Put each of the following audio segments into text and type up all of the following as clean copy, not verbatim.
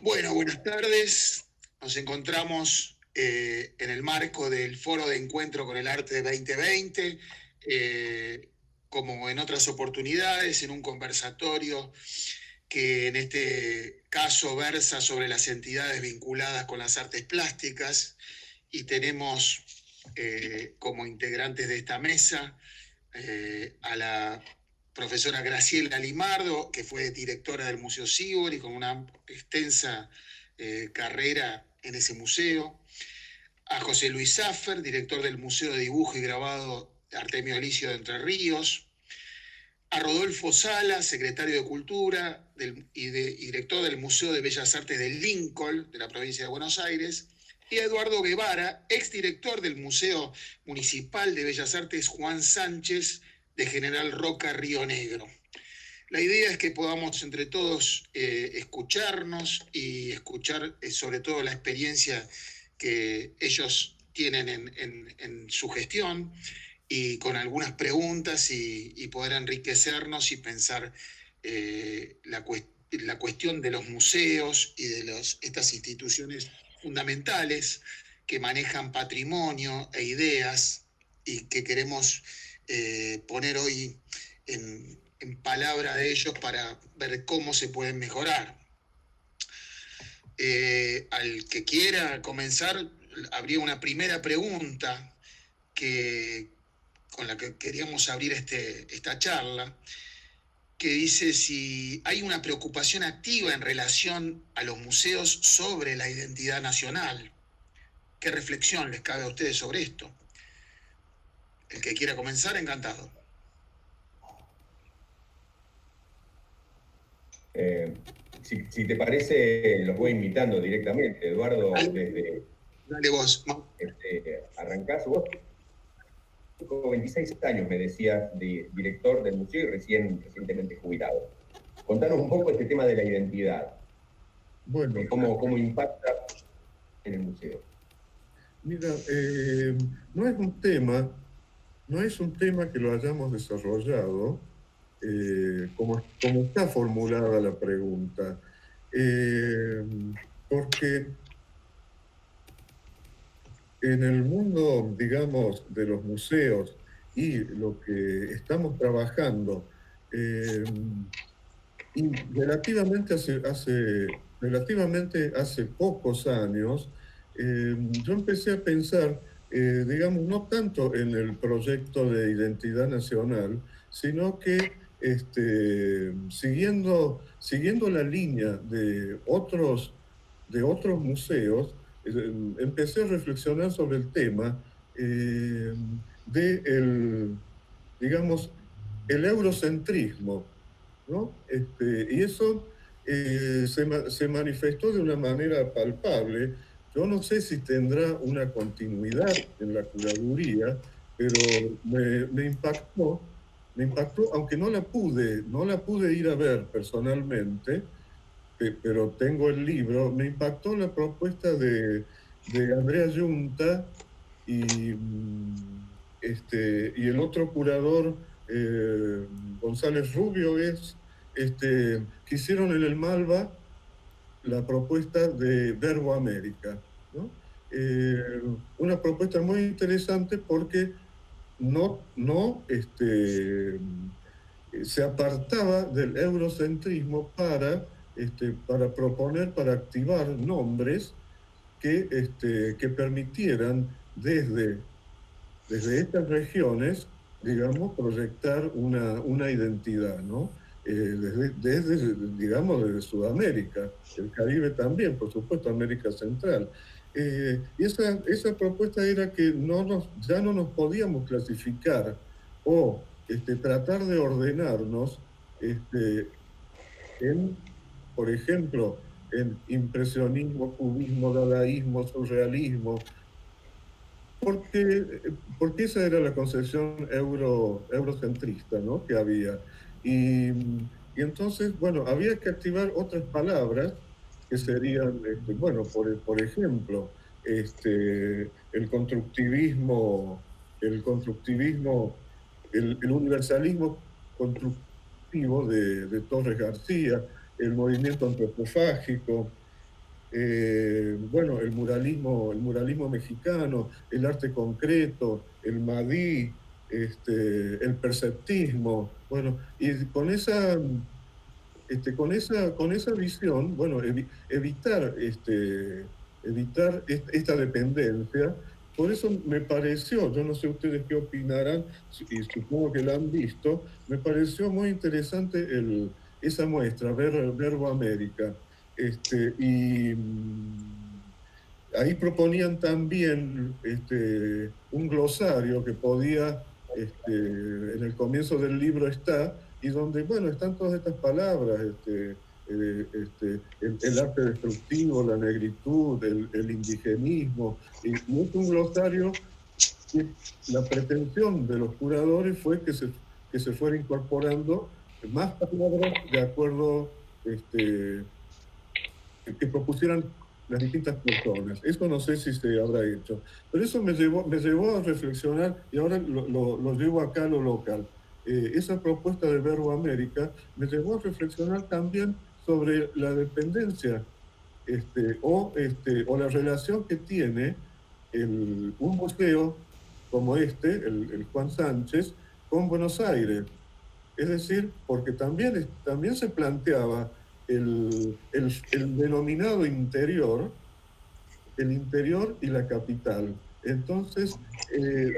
Bueno, buenas tardes. Nos encontramos en el marco del Foro de Encuentro con el Arte 2020, como en otras oportunidades, en un conversatorio que en este caso versa sobre las entidades vinculadas con las artes plásticas y tenemos como integrantes de esta mesa a la profesora Graciela Limardo, que fue directora del Museo Sibori con una extensa carrera en ese museo, a José Luis Zaffer, director del Museo de Dibujo y Grabado Artemio Alicio de Entre Ríos, a Rodolfo Sala, secretario de Cultura y director del Museo de Bellas Artes de Lincoln, de la provincia de Buenos Aires, y a Eduardo Guevara, exdirector del Museo Municipal de Bellas Artes Juan Sánchez de General Roca, Río Negro. La idea es que podamos entre todos escucharnos y escuchar sobre todo la experiencia que ellos tienen en su gestión y con algunas preguntas y poder enriquecernos y pensar la cuestión de los museos y de estas instituciones fundamentales que manejan patrimonio e ideas y que queremos poner hoy en palabra de ellos para ver cómo se pueden mejorar. Al que quiera comenzar, habría una primera pregunta que, con la que queríamos abrir esta charla, que dice si hay una preocupación activa en relación a los museos sobre la identidad nacional. ¿Qué reflexión les cabe a ustedes sobre esto? El que quiera comenzar, encantado. Eh, si te parece, los voy invitando directamente. Eduardo, Dale, desde dale vos. arrancás vos. 26 años, me decías, de director del museo y recientemente jubilado. Contanos un poco este tema de la identidad, Bueno, cómo impacta en el museo. mira, no es un tema que lo hayamos desarrollado como está formulada la pregunta, porque en el mundo, digamos, de los museos y lo que estamos trabajando, y relativamente hace pocos años, yo empecé a pensar, digamos, no tanto en el proyecto de identidad nacional, sino que siguiendo la línea de otros museos, empecé a reflexionar sobre el tema digamos, el eurocentrismo, ¿no? Y eso se manifestó de una manera palpable. Yo no sé si tendrá una continuidad en la curaduría, pero me impactó, aunque no la pude ir a ver personalmente, pero tengo el libro. Me impactó la propuesta de Andrea Yunta y, y el otro curador, González Rubio, que hicieron en el Malva la propuesta de Verbo América, ¿no? Una propuesta muy interesante porque se apartaba del eurocentrismo para proponer, para activar nombres que permitieran desde estas regiones, digamos, proyectar una identidad, ¿no? Digamos, desde Sudamérica, el Caribe también, por supuesto, América Central. Y esa propuesta era que ya no nos podíamos clasificar o tratar de ordenarnos por ejemplo, en impresionismo, cubismo, dadaísmo, surrealismo, porque esa era la concepción eurocentrista, ¿no?, que había. Y entonces, bueno, había que activar otras palabras que serían, bueno, por ejemplo, el constructivismo, el universalismo constructivo de Torres García, el movimiento antropofágico, bueno, el muralismo mexicano, el arte concreto, el madí, el perceptismo, bueno, y con esa visión, bueno, evitar esta dependencia. Por eso me pareció, yo no sé ustedes qué opinarán, y supongo que la han visto, me pareció muy interesante esa muestra, Verbo América. Ahí proponían también un glosario que podía, en el comienzo del libro está, y donde, bueno, están todas estas palabras, el arte destructivo, la negritud, el indigenismo, y es un glosario que la pretensión de los curadores fue que se fuera incorporando más palabras de acuerdo, que propusieran las distintas personas. Eso no sé si se habrá hecho, pero eso me llevó a reflexionar y ahora lo llevo acá a lo local. Esa propuesta de Verbo América me llevó a reflexionar también sobre la dependencia o la relación que tiene un museo como el Juan Sánchez con Buenos Aires. Es decir, porque también se planteaba el denominado interior, el interior y la capital. Entonces, te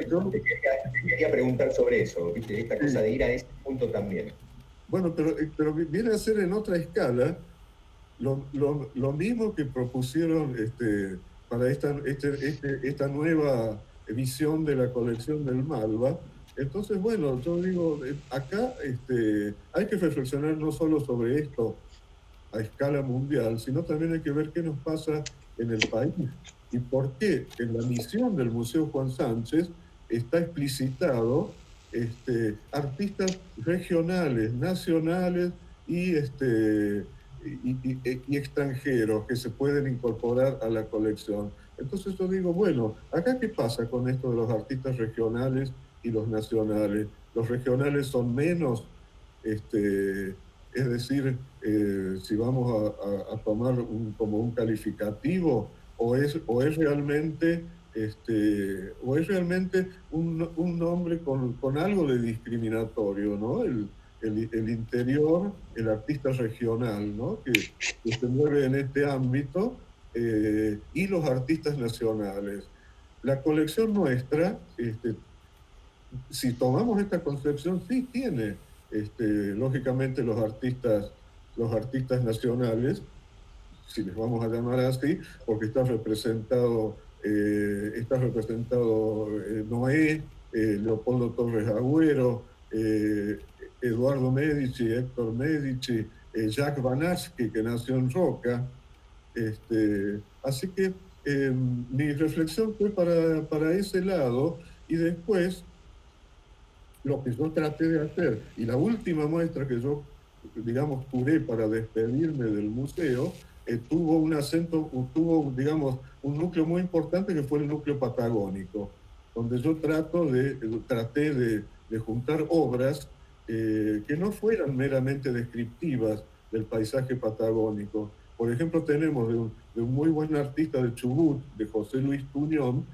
quería preguntar sobre eso, ¿viste? Esta cosa de ir a ese punto también. bueno, pero viene a ser en otra escala lo mismo que propusieron para esta nueva visión de la colección del Malva. Entonces, bueno, yo digo, acá hay que reflexionar no solo sobre esto a escala mundial, sino también hay que ver qué nos pasa en el país y por qué en la misión del Museo Juan Sánchez está explicitado artistas regionales, nacionales y extranjeros que se pueden incorporar a la colección. Entonces yo digo, bueno, ¿acá qué pasa con esto de los artistas regionales y los nacionales? Los regionales son menos, es decir, si vamos a tomar como un calificativo, o es realmente, un nombre con algo de discriminatorio, ¿no? El interior, el artista regional, ¿no? Que se mueve en este ámbito, y los artistas nacionales. La colección nuestra, si tomamos esta concepción, sí tiene, lógicamente, los artistas nacionales, si les vamos a llamar así, porque está representado Noé, Leopoldo Torres Agüero, Eduardo Medici, Héctor Medici, Jacques Banaschi, que nació en Roca. Así que mi reflexión fue para ese lado, y después lo que yo traté de hacer, y la última muestra que yo, digamos, curé para despedirme del museo, tuvo, digamos, un núcleo muy importante que fue el núcleo patagónico, donde yo traté de juntar obras que no fueran meramente descriptivas del paisaje patagónico. Por ejemplo, tenemos de un muy buen artista de Chubut, de José Luis Tuñón,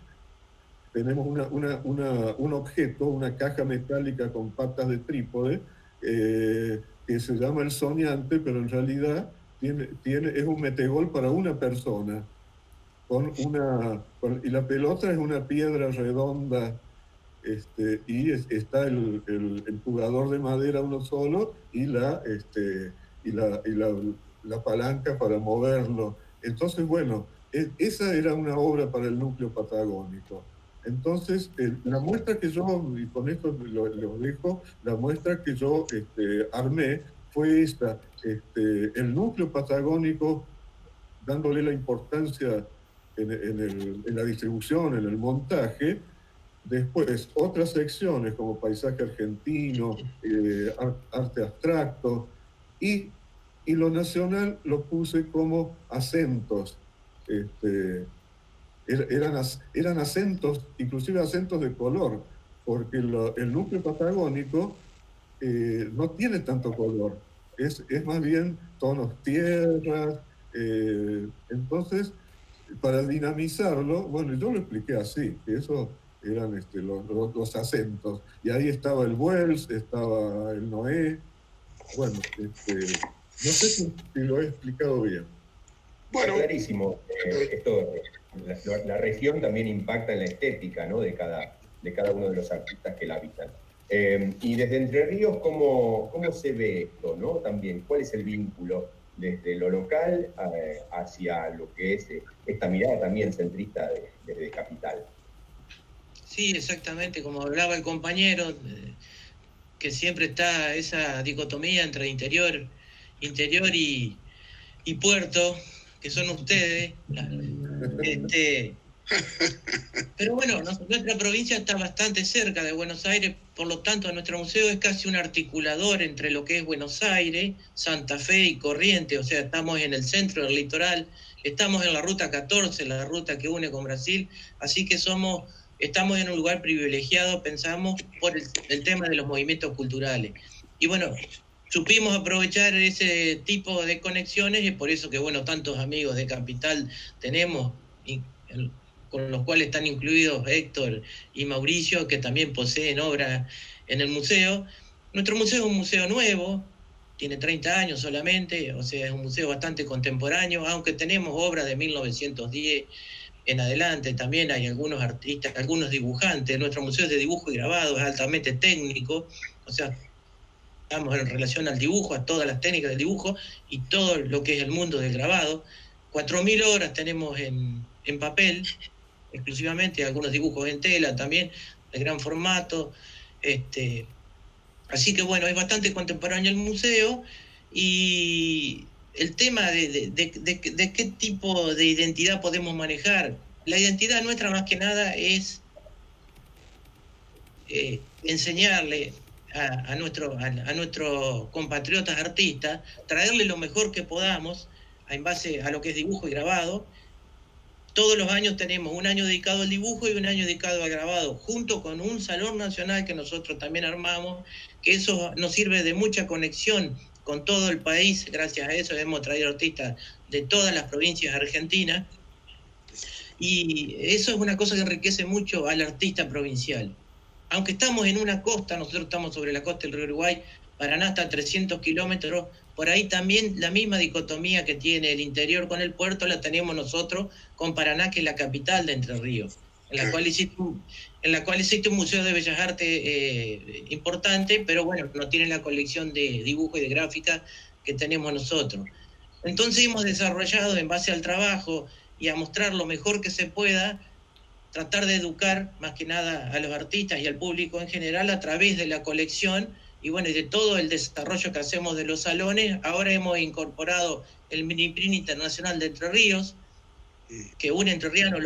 tenemos un objeto, una caja metálica con patas de trípode, que se llama el soñante, pero en realidad es un metegol para una persona. Y la pelota es una piedra redonda, está el jugador de madera uno solo, y la palanca para moverlo. Entonces, bueno, esa era una obra para el núcleo patagónico. Entonces, la muestra que yo, y con esto lo dejo, la muestra que yo armé fue esta, el núcleo patagónico, dándole la importancia en la distribución, en el montaje. Después, otras secciones como paisaje argentino, arte abstracto, y lo nacional lo puse como acentos. Eran acentos, inclusive acentos de color, porque el núcleo patagónico no tiene tanto color, es más bien tonos tierras, Entonces, para dinamizarlo, bueno, yo lo expliqué así, que eso eran los acentos. Y ahí estaba el Wells, estaba el Noé. Bueno, no sé si lo he explicado bien. Bueno, está clarísimo. La región también impacta en la estética, ¿no? de cada uno de los artistas que la habitan. Y desde Entre Ríos, ¿cómo se ve esto, ¿no? También, ¿cuál es el vínculo desde lo local hacia lo que es esta mirada también centrista desde Capital? Sí, exactamente, como hablaba el compañero, que siempre está esa dicotomía entre interior y puerto, que son ustedes. Pero bueno, nuestra provincia está bastante cerca de Buenos Aires, por lo tanto nuestro museo es casi un articulador entre lo que es Buenos Aires, Santa Fe y Corrientes, o sea, estamos en el centro del litoral, estamos en la ruta 14, la ruta que une con Brasil, así que estamos en un lugar privilegiado, pensamos, por el tema de los movimientos culturales. Y bueno, supimos aprovechar ese tipo de conexiones y por eso que, bueno, tantos amigos de Capital tenemos, con los cuales están incluidos Héctor y Mauricio, que también poseen obras en el museo. Nuestro museo es un museo nuevo, tiene 30 años solamente, o sea, es un museo bastante contemporáneo, aunque tenemos obras de 1910 en adelante, también hay algunos artistas, algunos dibujantes. Nuestro museo es de dibujo y grabado, es altamente técnico, o sea, estamos en relación al dibujo, a todas las técnicas del dibujo y todo lo que es el mundo del grabado. 4.000 horas tenemos en papel, exclusivamente, algunos dibujos en tela también, de gran formato. Así que bueno, es bastante contemporáneo el museo y el tema de qué tipo de identidad podemos manejar. La identidad nuestra más que nada es enseñarle a nuestros compatriotas artistas, traerle lo mejor que podamos en base a lo que es dibujo y grabado. Todos los años tenemos un año dedicado al dibujo y un año dedicado al grabado, junto con un salón nacional que nosotros también armamos, que eso nos sirve de mucha conexión con todo el país. Gracias a eso hemos traído artistas de todas las provincias argentinas y eso es una cosa que enriquece mucho al artista provincial. Aunque estamos en una costa, nosotros estamos sobre la costa del río Uruguay, Paraná está a 300 kilómetros, por ahí también la misma dicotomía que tiene el interior con el puerto la tenemos nosotros con Paraná, que es la capital de Entre Ríos, en la cual existe un museo de bellas artes importante, pero bueno, no tiene la colección de dibujo y de gráfica que tenemos nosotros. Entonces hemos desarrollado en base al trabajo y a mostrar lo mejor que se pueda, tratar de educar más que nada a los artistas y al público en general a través de la colección y bueno, y de todo el desarrollo que hacemos de los salones. Ahora hemos incorporado el mini print internacional de Entre Ríos, que un entrerriano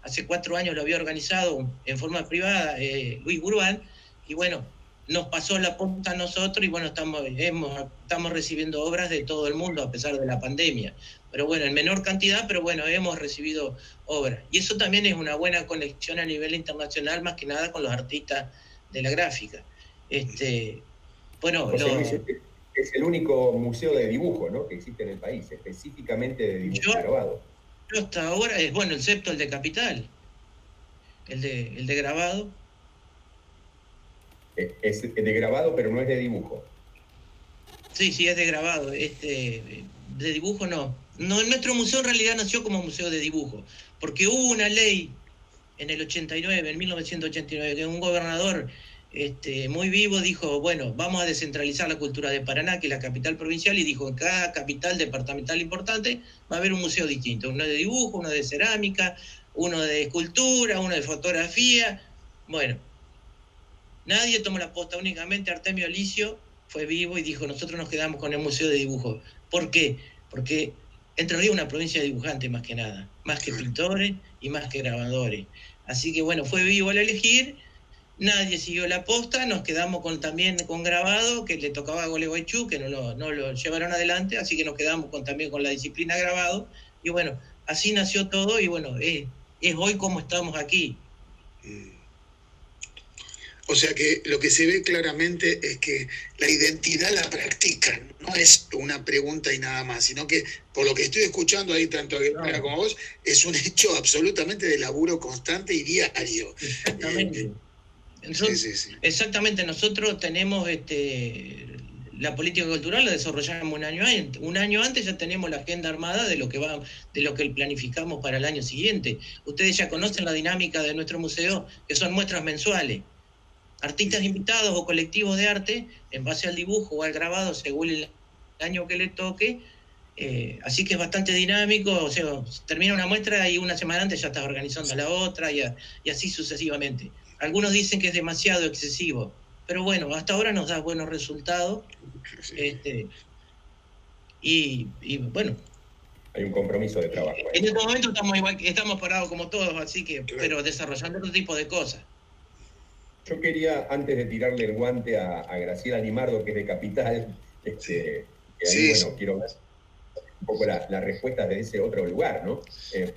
hace 4 años lo había organizado en forma privada, Luis Burban, y bueno, nos pasó la punta a nosotros y bueno, estamos recibiendo obras de todo el mundo a pesar de la pandemia. Pero bueno, en menor cantidad, pero bueno, hemos recibido obras. Y eso también es una buena conexión a nivel internacional, más que nada con los artistas de la gráfica. Bueno, José Luis, es el único museo de dibujo, ¿no?, que existe en el país, específicamente de dibujo grabado. Yo hasta ahora es, bueno, excepto el de Capital, el de grabado. Es de grabado, pero no es de dibujo. Sí, es de grabado. De dibujo no. Nuestro museo en realidad nació como museo de dibujo, porque hubo una ley en el 89, en 1989, que un gobernador muy vivo dijo, bueno, vamos a descentralizar la cultura de Paraná, que es la capital provincial, y dijo, en cada capital departamental importante va a haber un museo distinto, uno de dibujo, uno de cerámica, uno de escultura, uno de fotografía. Bueno, nadie tomó la posta, únicamente Artemio Alicio fue vivo y dijo, nosotros nos quedamos con el museo de dibujo. ¿Por qué? Porque Entre Ríos es una provincia de dibujantes más que nada, más que pintores y más que grabadores. Así que bueno, fue vivo al elegir, nadie siguió la posta, nos quedamos también con grabado, que le tocaba a Gualeguaychú, que no lo llevaron adelante, así que nos quedamos también con la disciplina grabado, y bueno, así nació todo, y bueno, es hoy como estamos aquí. O sea que lo que se ve claramente es que la identidad la practican, no es una pregunta y nada más, sino que por lo que estoy escuchando ahí, tanto a Guevara como a vos, es un hecho absolutamente de laburo constante y diario. Exactamente. Sí. Exactamente, nosotros tenemos la política cultural la desarrollamos un año antes. Un año antes ya tenemos la agenda armada de lo que planificamos para el año siguiente. Ustedes ya conocen la dinámica de nuestro museo, que son muestras mensuales. Artistas invitados o colectivos de arte, en base al dibujo o al grabado, según el año que le toque. Así que es bastante dinámico, o sea, termina una muestra y una semana antes ya estás organizando la otra y así sucesivamente. Algunos dicen que es demasiado excesivo, pero bueno, hasta ahora nos da buenos resultados. Y bueno. Hay un compromiso de trabajo. En este momento estamos parados como todos, así que, pero desarrollando otro tipo de cosas. Yo quería, antes de tirarle el guante a Graciela Limardo, que es de Capital, que ahí, bueno, quiero ver un poco la respuesta desde ese otro lugar, ¿no?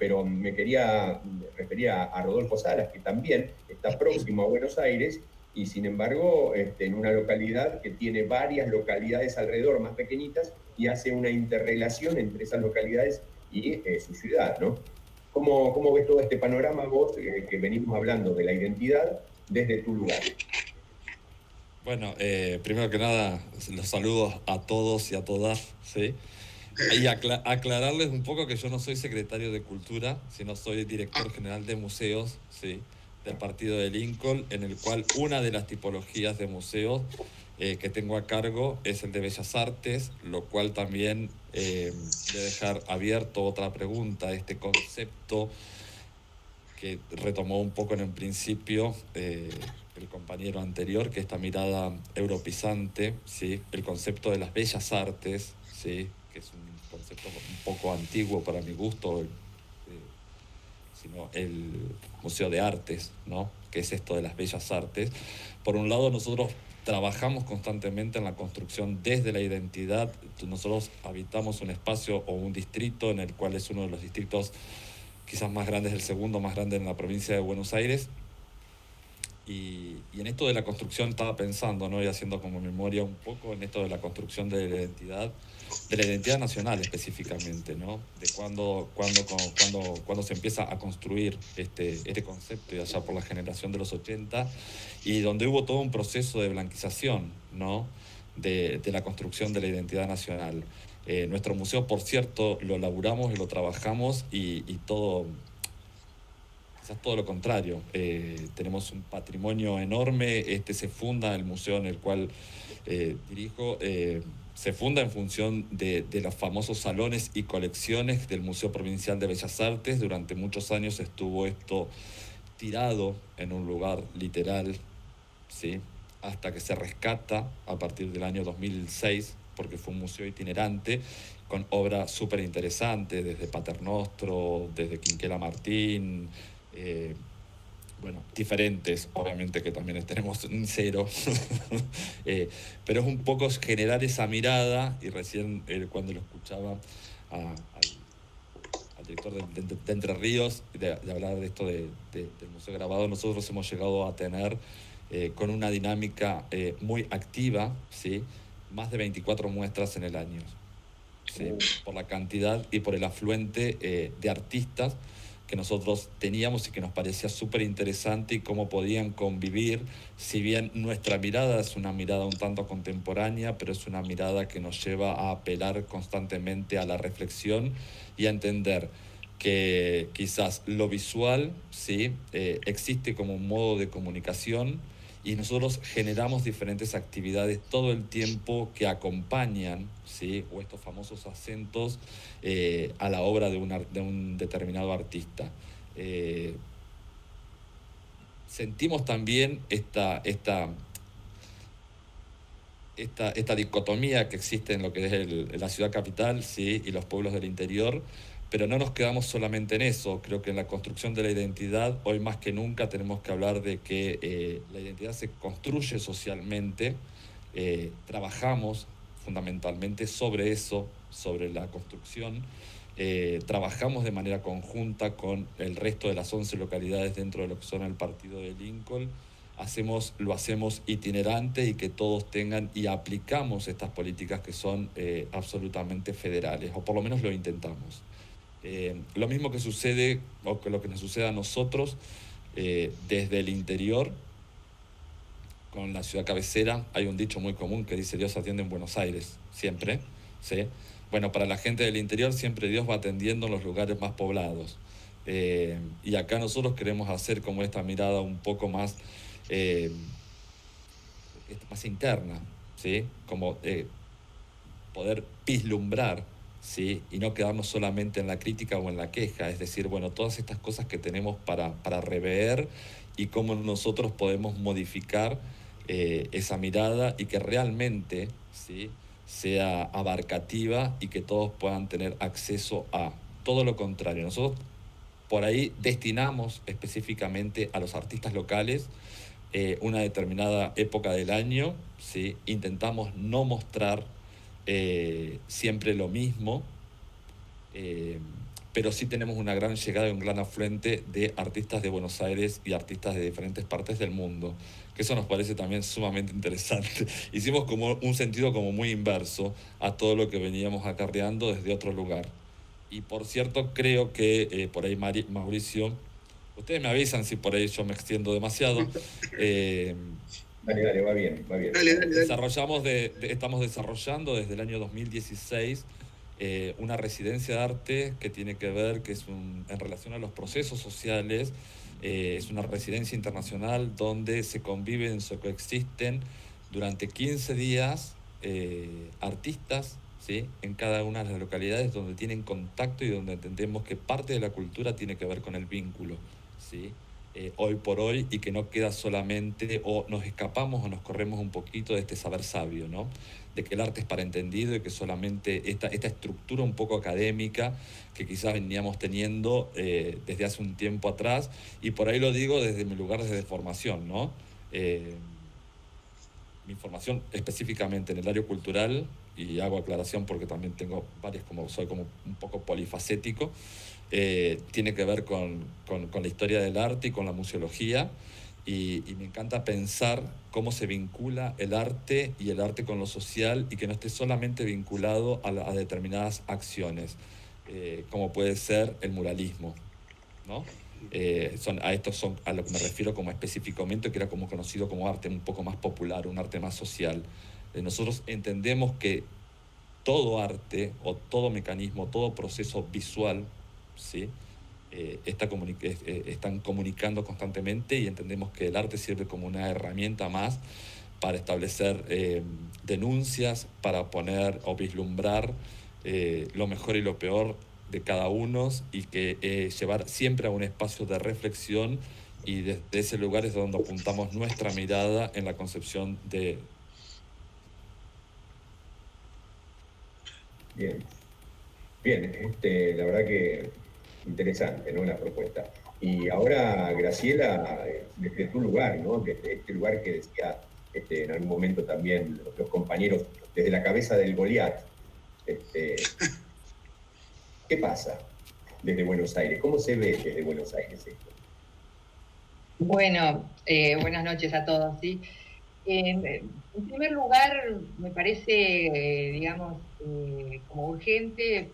Pero me quería referir a Rodolfo Salas, que también está próximo a Buenos Aires y, sin embargo, en una localidad que tiene varias localidades alrededor más pequeñitas y hace una interrelación entre esas localidades y su ciudad, ¿no? ¿Cómo ves todo este panorama vos, que venimos hablando de la identidad desde tu lugar? Bueno, primero que nada, los saludos a todos y a todas, ¿sí? Y aclararles un poco que yo no soy secretario de Cultura, sino soy director general de museos, ¿sí? Del partido de Lincoln, en el cual una de las tipologías de museos que tengo a cargo es el de Bellas Artes, lo cual también de dejar abierto otra pregunta, este concepto que retomó un poco en el principio el compañero anterior, que esta mirada europeizante, ¿sí? El concepto de las bellas artes, ¿sí? Que es un concepto un poco antiguo para mi gusto, sino el Museo de Artes, ¿no? Que es esto de las bellas artes. Por un lado, nosotros trabajamos constantemente en la construcción desde la identidad. Nosotros habitamos un espacio o un distrito en el cual es uno de los distritos quizás más grande, es el segundo más grande en la provincia de Buenos Aires. Y en esto de la construcción estaba pensando, ¿no? Y haciendo como memoria un poco en esto de la construcción de la identidad nacional específicamente, ¿no? De cuando se empieza a construir este concepto, y allá por la generación de los 80, y donde hubo todo un proceso de blanquización, ¿no? De la construcción de la identidad nacional. Nuestro museo, por cierto, lo laburamos y lo trabajamos y todo, quizás todo lo contrario. Tenemos un patrimonio enorme. Se funda el museo en el cual dirijo, se funda en función de los famosos salones y colecciones del Museo Provincial de Bellas Artes. Durante muchos años estuvo esto tirado en un lugar literal, ¿sí? Hasta que se rescata a partir del año 2006, porque fue un museo itinerante con obras súper interesantes, desde Paternostro, desde Quinquela Martín, bueno, diferentes, obviamente que también tenemos un cero, pero es un poco generar esa mirada, y recién cuando lo escuchaba al director de Entre Ríos, de hablar de esto del Museo Grabado, nosotros hemos llegado a tener con una dinámica muy activa, ¿sí? Más de 24 muestras en el año, ¿sí? Por la cantidad y por el afluente de artistas que nosotros teníamos y que nos parecía súper interesante, y cómo podían convivir, si bien nuestra mirada es una mirada un tanto contemporánea, pero es una mirada que nos lleva a apelar constantemente a la reflexión y a entender que quizás lo visual, ¿sí? Existe como un modo de comunicación, y nosotros generamos diferentes actividades todo el tiempo que acompañan, ¿sí? O estos famosos acentos a la obra de un determinado artista. Sentimos también esta dicotomía que existe en lo que es la ciudad capital, ¿sí? Y los pueblos del interior, pero no nos quedamos solamente en eso. Creo que en la construcción de la identidad, hoy más que nunca tenemos que hablar de que la identidad se construye socialmente. Trabajamos fundamentalmente sobre eso, sobre la construcción. Trabajamos de manera conjunta con el resto de las 11 localidades dentro de lo que son el partido de Lincoln, lo hacemos itinerante y que todos tengan y aplicamos estas políticas que son absolutamente federales, o por lo menos lo intentamos. Lo mismo que sucede, o que lo que nos sucede a nosotros desde el interior, con la ciudad cabecera, hay un dicho muy común que dice: Dios atiende en Buenos Aires, siempre, ¿sí? Bueno, para la gente del interior siempre Dios va atendiendo en los lugares más poblados. Y acá nosotros queremos hacer como esta mirada un poco más, más interna, ¿sí? Como poder vislumbrar, ¿sí? Y no quedarnos solamente en la crítica o en la queja, es decir, bueno, todas estas cosas que tenemos para rever y cómo nosotros podemos modificar esa mirada y que realmente, ¿sí?, sea abarcativa y que todos puedan tener acceso a todo lo contrario. Nosotros por ahí destinamos específicamente a los artistas locales una determinada época del año, ¿sí? Intentamos no mostrar siempre lo mismo, pero sí tenemos una gran llegada y un gran afluente de artistas de Buenos Aires y artistas de diferentes partes del mundo, que eso nos parece también sumamente interesante. Hicimos como un sentido como muy inverso a todo lo que veníamos acarreando desde otro lugar. Y por cierto, creo que por ahí Mauricio, ustedes me avisan si por ahí yo me extiendo demasiado. Dale, va bien, va bien. Dale. Estamos desarrollando desde el año 2016 una residencia de arte que tiene que ver, en relación a los procesos sociales, es una residencia internacional donde se conviven, se coexisten durante 15 días artistas, ¿sí?, en cada una de las localidades donde tienen contacto y donde entendemos que parte de la cultura tiene que ver con el vínculo, ¿sí? Hoy por hoy, y que no queda solamente, o nos escapamos o nos corremos un poquito de este saber sabio, ¿no? De que el arte es para entendido y que solamente esta estructura un poco académica que quizás veníamos teniendo desde hace un tiempo atrás, y por ahí lo digo desde mi lugar de formación, ¿no? Mi formación específicamente en el área cultural, y hago aclaración porque también tengo varias, como soy como un poco polifacético, tiene que ver con la historia del arte y con la museología, y me encanta pensar cómo se vincula el arte y el arte con lo social, y que no esté solamente vinculado a determinadas acciones, como puede ser el muralismo, ¿no? A lo que me refiero como específicamente, que era como conocido como arte un poco más popular, un arte más social. Nosotros entendemos que todo arte o todo mecanismo, todo proceso visual, ¿sí?, están comunicando constantemente, y entendemos que el arte sirve como una herramienta más para establecer denuncias, para poner o vislumbrar lo mejor y lo peor de cada uno, y que llevar siempre a un espacio de reflexión, y desde ese lugar es donde apuntamos nuestra mirada en la concepción de... Bien, bien, la verdad que interesante, ¿no?, la propuesta. Y ahora, Graciela, desde tu lugar, ¿no?, desde este lugar que decía en algún momento también los compañeros, desde la cabeza del Goliat, ¿qué pasa desde Buenos Aires? ¿Cómo se ve desde Buenos Aires esto? Bueno, buenas noches a todos, ¿sí? En primer lugar, me parece, digamos, como urgente,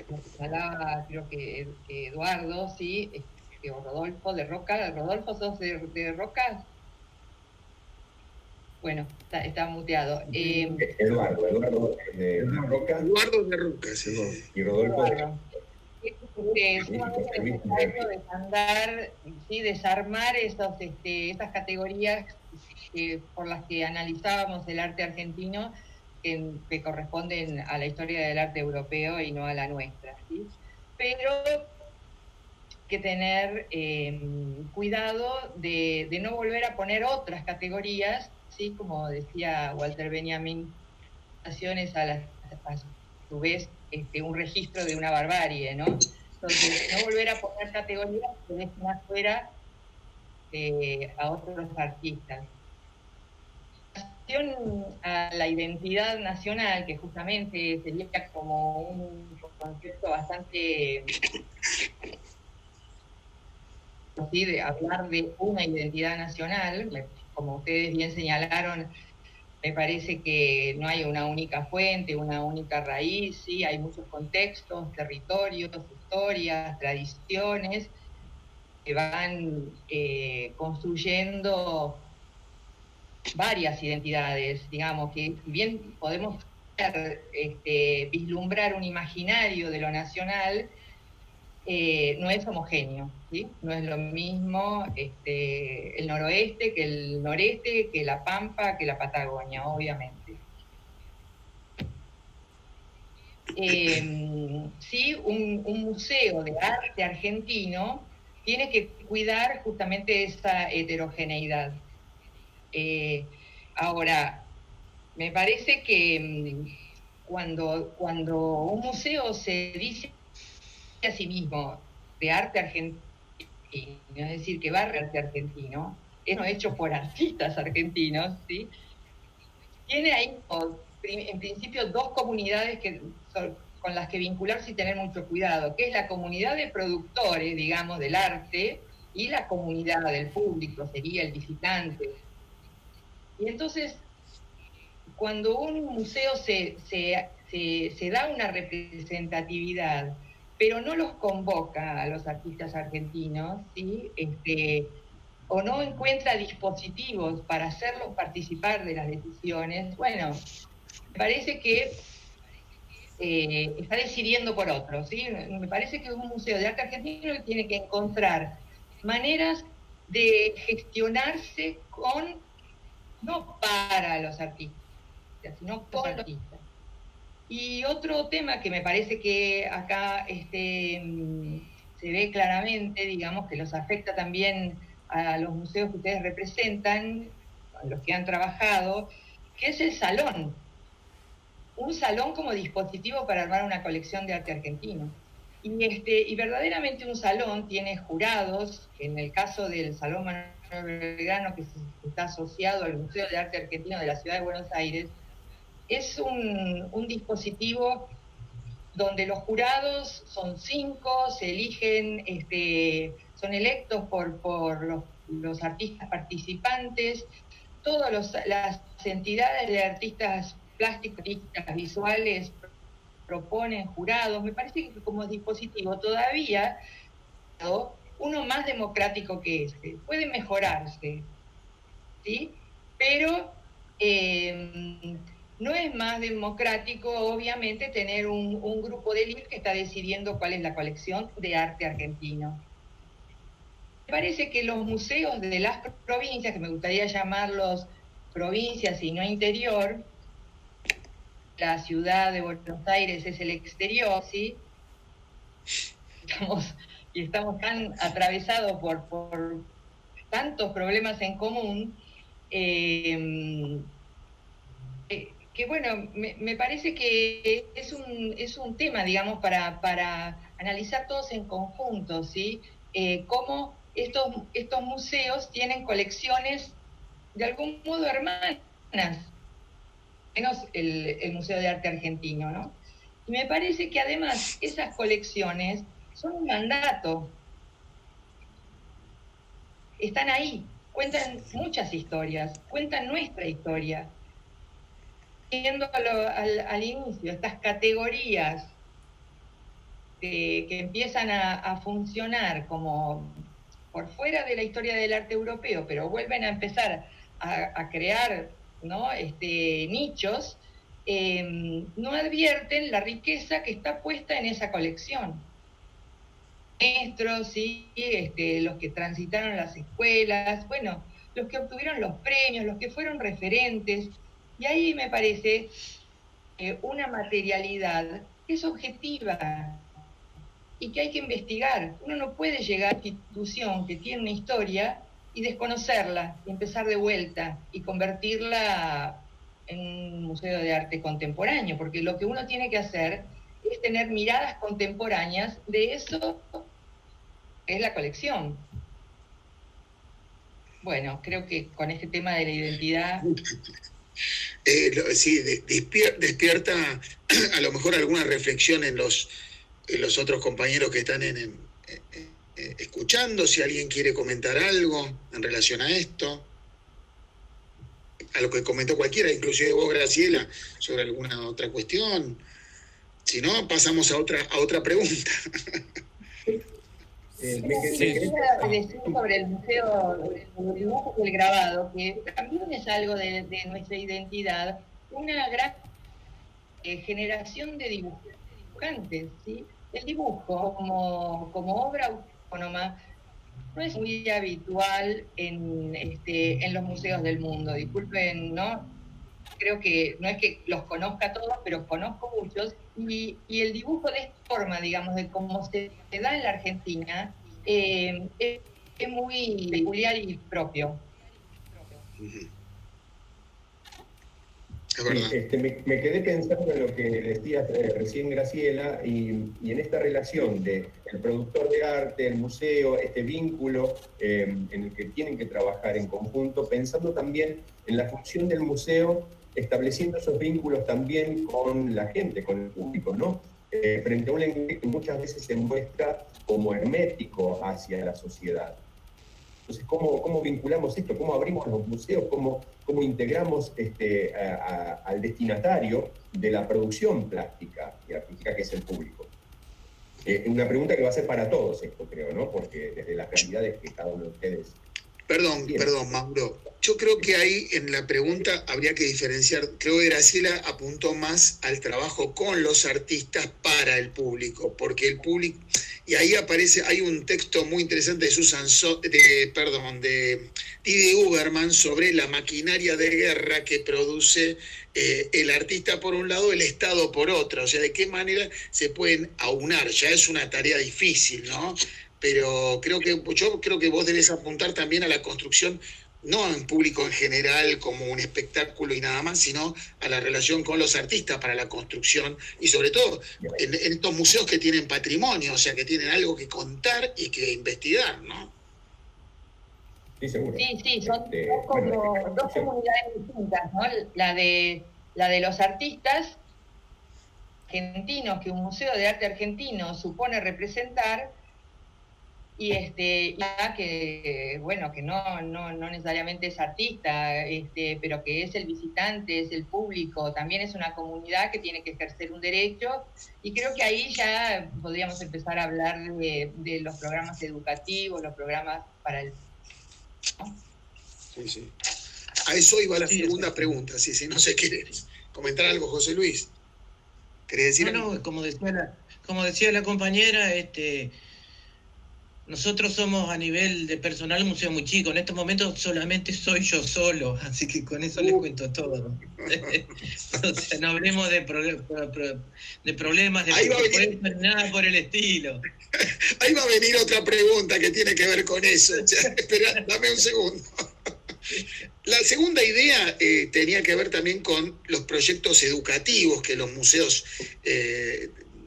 como señalaba, creo que Eduardo, ¿sí?, o Rodolfo de Roca. Rodolfo, ¿sos de Roca? Bueno, está muteado. Eduardo de Roca. Eduardo de Roca, sí. Y Rodolfo es sumamente necesario desandar, ¿sí?, desarmar esas categorías por las que analizábamos el arte argentino, que corresponden a la historia del arte europeo y no a la nuestra, ¿sí? Pero que tener cuidado de no volver a poner otras categorías, ¿sí?, como decía Walter Benjamin, a su vez un registro de una barbarie, ¿no? Entonces, no volver a poner categorías que dejen afuera a otros artistas. En relación a la identidad nacional, que justamente sería como un concepto bastante ¿sí? De hablar de una identidad nacional, como ustedes bien señalaron, me parece que no hay una única fuente, una única raíz, sí, hay muchos contextos, territorios, historias, tradiciones que van construyendo varias identidades, digamos, que bien podemos vislumbrar un imaginario de lo nacional, no es homogéneo, ¿sí? No es lo mismo el noroeste que el noreste, que la Pampa, que la Patagonia, obviamente. Sí, un museo de arte argentino tiene que cuidar justamente esa heterogeneidad. Ahora, me parece que cuando un museo se dice a sí mismo de arte argentino, es decir, que barre arte argentino, es hecho por artistas argentinos, ¿sí? Tiene ahí, en principio, dos comunidades con las que vincularse y tener mucho cuidado, que es la comunidad de productores, digamos, del arte, y la comunidad del público, sería el visitante. Y entonces, cuando un museo se da una representatividad, pero no los convoca a los artistas argentinos, ¿sí? O no encuentra dispositivos para hacerlos participar de las decisiones, bueno, me parece que está decidiendo por otros, ¿sí? Me parece que un museo de arte argentino tiene que encontrar maneras de gestionarse no para los artistas, sino con los artistas. Y otro tema que me parece que acá se ve claramente, digamos, que los afecta también a los museos que ustedes representan, a los que han trabajado, que es el salón. Un salón como dispositivo para armar una colección de arte argentino. Y verdaderamente un salón tiene jurados, que en el caso del Salón Manuel Belgrano, que está asociado al Museo de Arte Argentino de la Ciudad de Buenos Aires, es un dispositivo donde los jurados son 5, se eligen, son electos por los artistas participantes, todas las entidades de artistas plásticos, artistas visuales proponen jurados. Me parece que como dispositivo todavía uno más democrático que este, puede mejorarse, ¿sí? Pero no es más democrático, obviamente, tener un grupo de élite que está decidiendo cuál es la colección de arte argentino. Me parece que los museos de las provincias, que me gustaría llamarlos provincias y no interior, la ciudad de Buenos Aires es el exterior, ¿sí? Estamos tan atravesados por tantos problemas en común, que bueno, me parece que es un tema, digamos, para analizar todos en conjunto, ¿sí? Cómo estos museos tienen colecciones de algún modo hermanas, menos el Museo de Arte Argentino, ¿no? Y me parece que además esas colecciones son un mandato. Están ahí, cuentan muchas historias, cuentan nuestra historia. Yendo al inicio, estas categorías que empiezan a funcionar como por fuera de la historia del arte europeo, pero vuelven a empezar a crear, ¿no? Nichos, no advierten la riqueza que está puesta en esa colección. Maestros, ¿sí? Los que transitaron las escuelas, bueno, los que obtuvieron los premios, los que fueron referentes, y ahí me parece una materialidad que es objetiva y que hay que investigar. Uno no puede llegar a una institución que tiene una historia y desconocerla, y empezar de vuelta y convertirla en un museo de arte contemporáneo, porque lo que uno tiene que hacer es tener miradas contemporáneas de eso que es la colección. Bueno, creo que con este tema de la identidad... Sí, despierta a lo mejor alguna reflexión en los otros compañeros que están en escuchando, si alguien quiere comentar algo en relación a esto, a lo que comentó cualquiera, inclusive vos, Graciela, sobre alguna otra cuestión. Si no, pasamos a otra pregunta. Quería decir sobre el museo, el dibujo y el grabado, que también es algo de nuestra identidad, una gran generación de dibujantes, ¿sí? El dibujo como obra autónoma no es muy habitual en los museos del mundo. Disculpen, ¿no? Creo que no es que los conozca todos, pero conozco muchos, y el dibujo de esta forma, digamos, de cómo se da en la Argentina, es muy peculiar y propio. Es verdad. Me quedé pensando en lo que decías recién, Graciela, y en esta relación del productor de arte, el museo, este vínculo en el que tienen que trabajar en conjunto, pensando también en la función del museo, estableciendo esos vínculos también con la gente, con el público, ¿no? Frente a un lenguaje que muchas veces se muestra como hermético hacia la sociedad. Entonces, ¿cómo vinculamos esto? ¿Cómo abrimos los museos? ¿Cómo integramos al destinatario de la producción plástica y artística, que es el público? Una pregunta que va a ser para todos esto, creo, ¿no? Porque desde las realidades que cada uno de ustedes... Perdón, Mauro. Yo creo que ahí en la pregunta habría que diferenciar. Creo que Graciela apuntó más al trabajo con los artistas para el público, porque el público... Y ahí hay un texto muy interesante de Didi Huberman sobre la maquinaria de guerra que produce el artista por un lado, el Estado por otro. O sea, de qué manera se pueden aunar. Ya es una tarea difícil, ¿no? Pero yo creo que vos debes apuntar también a la construcción, no en público en general como un espectáculo y nada más, sino a la relación con los artistas para la construcción y sobre todo en estos museos que tienen patrimonio, o sea, que tienen algo que contar y que investigar, ¿no? Sí, seguro. Sí, son dos comunidades distintas, ¿no? La de los artistas argentinos que un museo de arte argentino supone representar, y que bueno, que no necesariamente es artista, pero que es el visitante, es el público, también es una comunidad que tiene que ejercer un derecho, y creo que ahí ya podríamos empezar a hablar de los programas educativos, los programas para el... ¿no? Sí. A eso iba la segunda pregunta, si no se quiere comentar algo, José Luis. ¿Querés decir algo? No, como decía la compañera, nosotros somos a nivel de personal un museo muy chico. En estos momentos solamente soy yo solo, así que con eso les cuento todo. O sea, no hablemos de problemas de presupuesto, nada por el estilo. Ahí va a venir otra pregunta que tiene que ver con eso. Espera, dame un segundo. La segunda idea tenía que ver también con los proyectos educativos que los museos...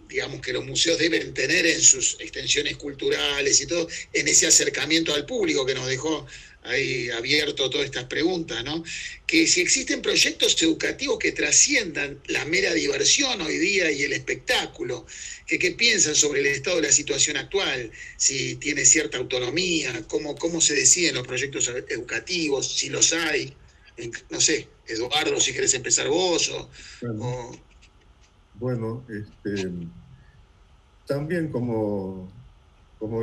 digamos que los museos deben tener en sus extensiones culturales y todo, en ese acercamiento al público que nos dejó ahí abierto todas estas preguntas, ¿no? Que si existen proyectos educativos que trasciendan la mera diversión hoy día y el espectáculo, que qué piensan sobre el estado de la situación actual, si tiene cierta autonomía, cómo se deciden los proyectos educativos, si los hay, no sé, Eduardo, si querés empezar vos Bueno, también como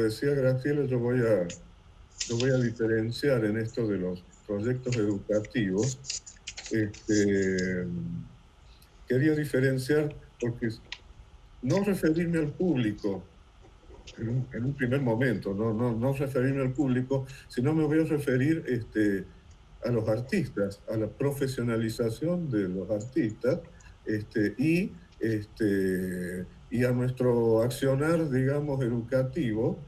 decía Graciela, yo voy a diferenciar en esto de los proyectos educativos. Quería diferenciar porque no referirme al público en un primer momento, no referirme al público, sino me voy a referir a los artistas, a la profesionalización de los artistas y a nuestro accionar, digamos, educativo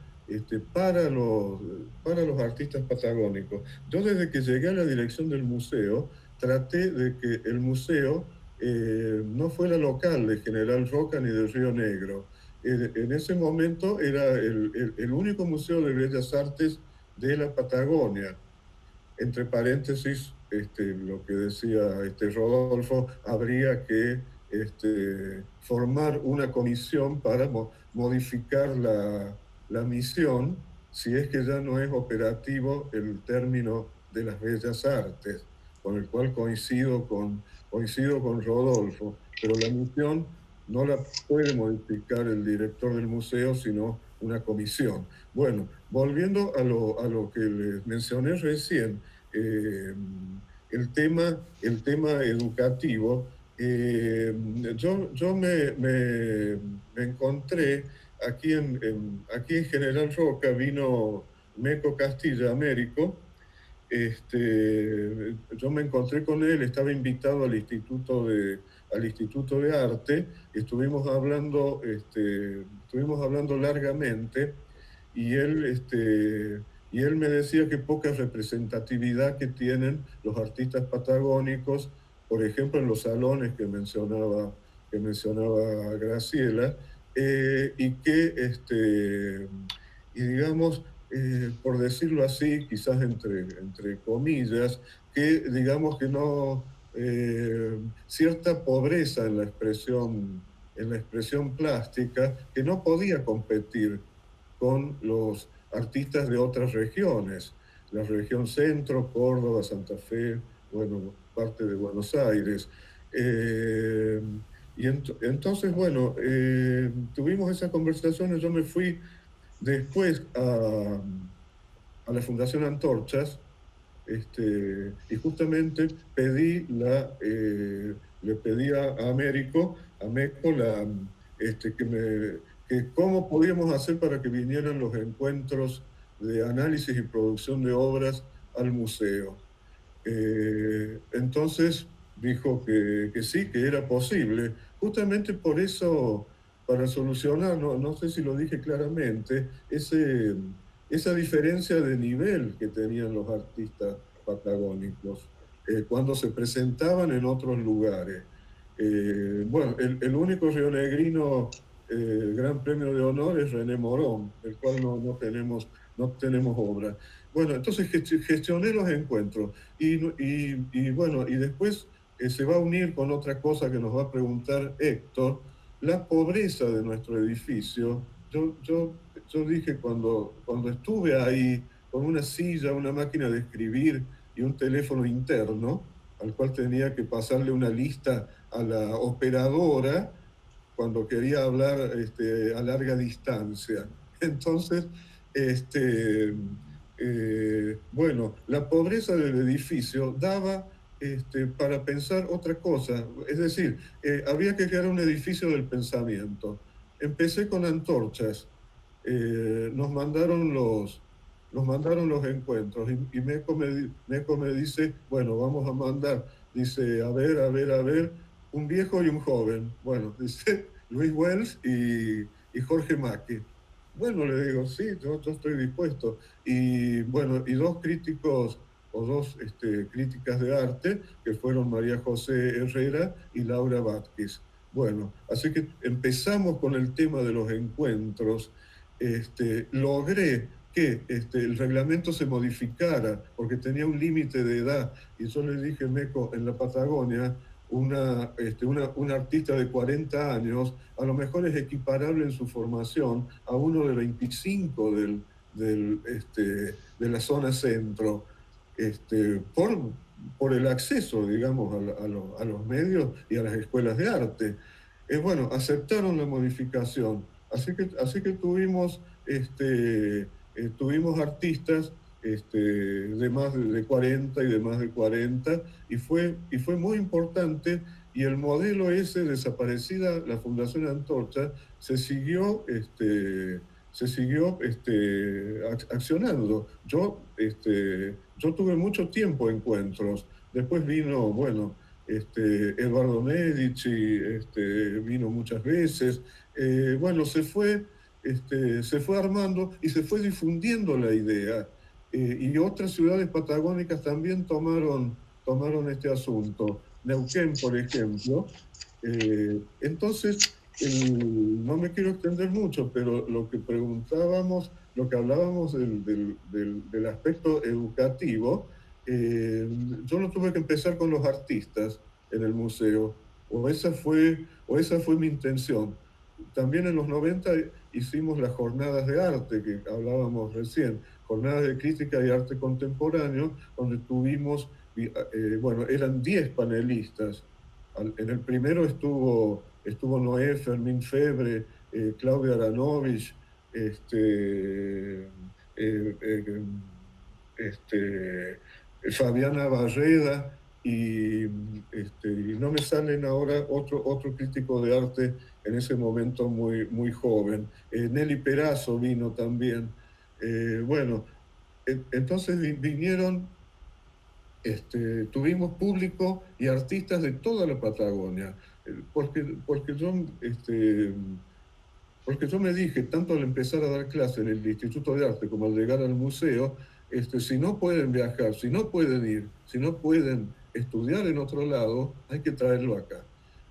para los artistas patagónicos. Yo desde que llegué a la dirección del museo, traté de que el museo no fuera local de General Roca ni de Río Negro. En ese momento era el único museo de bellas artes de la Patagonia. Entre paréntesis, lo que decía Rodolfo, habría que formar una comisión para modificar la misión, si es que ya no es operativo el término de las bellas artes, con el cual coincido con Rodolfo, pero la misión no la puede modificar el director del museo, sino una comisión. Bueno, volviendo a lo que les mencioné recién, el tema educativo, yo me encontré aquí aquí en General Roca, vino Meco Castilla, Américo. Yo me encontré con él, estaba invitado al Instituto de Arte, estuvimos hablando largamente, y él me decía que poca representatividad que tienen los artistas patagónicos, por ejemplo, en los salones que mencionaba Graciela, y digamos, por decirlo así, quizás entre comillas, que digamos que no, cierta pobreza en la expresión plástica, que no podía competir con los artistas de otras regiones, la región centro, Córdoba, Santa Fe, bueno, parte de Buenos Aires. Entonces, bueno, tuvimos esas conversaciones, yo me fui después a la Fundación Antorchas, y justamente le pedí a Meco que cómo podíamos hacer para que vinieran los encuentros de análisis y producción de obras al museo. Entonces dijo que sí, que era posible. Justamente por eso, para solucionar, no sé si lo dije claramente, esa diferencia de nivel que tenían los artistas patagónicos cuando se presentaban en otros lugares. Bueno, el único rionegrino Gran Premio de Honor es René Morón, del cual no tenemos obra. Bueno, entonces gestioné los encuentros y bueno, y después se va a unir con otra cosa que nos va a preguntar Héctor, la pobreza de nuestro edificio. Yo dije cuando estuve ahí con una silla, una máquina de escribir y un teléfono interno, al cual tenía que pasarle una lista a la operadora cuando quería hablar a larga distancia. Entonces, bueno, la pobreza del edificio daba para pensar otra cosa. Es decir, había que crear un edificio del pensamiento. Empecé con antorchas. Nos mandaron los encuentros y Meco me dice, bueno, vamos a mandar, dice, a ver, un viejo y un joven. Bueno, dice Luis Wells y Jorge Macchi. Bueno, le digo, sí, yo estoy dispuesto. Y bueno, y dos críticos o dos críticas de arte, que fueron María José Herrera y Laura Vázquez. Bueno, así que empezamos con el tema de los encuentros. Logré que el reglamento se modificara porque tenía un límite de edad, y yo le dije, Meco, en la Patagonia una artista de 40 años a lo mejor es equiparable en su formación a uno de 25 de la zona centro, por el acceso, digamos, a los medios y a las escuelas de arte. Bueno, aceptaron la modificación, así que tuvimos artistas de más de 40 y de más de 40, y fue muy importante, y el modelo ese, desaparecida la Fundación Antorcha, se siguió accionando. Yo tuve mucho tiempo encuentros, después vino, bueno, Eduardo Medici, vino muchas veces, bueno, se fue armando y se fue difundiendo la idea. Y otras ciudades patagónicas también tomaron este asunto. Neuquén, por ejemplo. Entonces, no me quiero extender mucho, pero lo que hablábamos del aspecto educativo, yo no tuve que empezar con los artistas en el museo, o esa fue mi intención. también en los 90 hicimos las jornadas de arte que hablábamos recién, jornadas de crítica y arte contemporáneo, donde tuvimos, bueno, eran 10 panelistas. En el primero estuvo Noé Fermín Febre, Claudia Aranovich, Fabiana Barreda, y no me salen ahora otro crítico de arte en ese momento muy joven. Nelly Perazo vino también. Bueno, entonces vinieron, tuvimos público y artistas de toda la Patagonia, porque yo me dije, tanto al empezar a dar clase en el Instituto de Arte como al llegar al museo, si no pueden viajar, si no pueden ir, si no pueden estudiar en otro lado, hay que traerlo acá.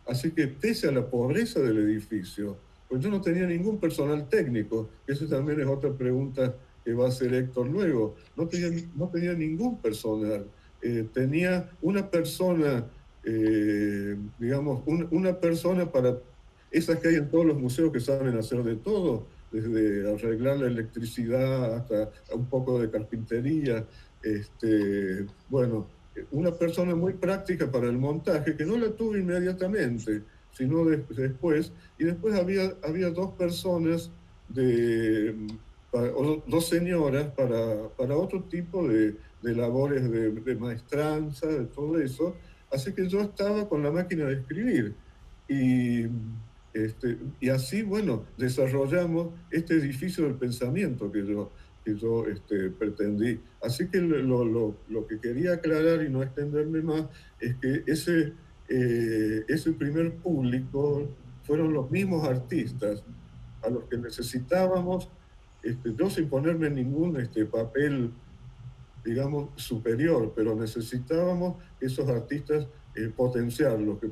Así que pese a la pobreza del edificio, pues yo no tenía ningún personal técnico, esa también es otra pregunta que va a hacer Héctor luego, no tenía ningún personal, tenía una persona, digamos, una persona para esas que hay en todos los museos que saben hacer de todo, desde arreglar la electricidad hasta un poco de carpintería. Bueno, una persona muy práctica para el montaje, que no la tuve inmediatamente, sino después. Y después había dos personas, o dos señoras para otro tipo de labores de maestranza, de todo eso. Así que yo estaba con la máquina de escribir. Y así, bueno, desarrollamos este edificio del pensamiento que yo pretendí. Así que lo que quería aclarar y no extenderme más es que ese primer público fueron los mismos artistas a los que necesitábamos, yo sin ponerme en ningún papel, digamos, superior, pero necesitábamos esos artistas potenciarlos, que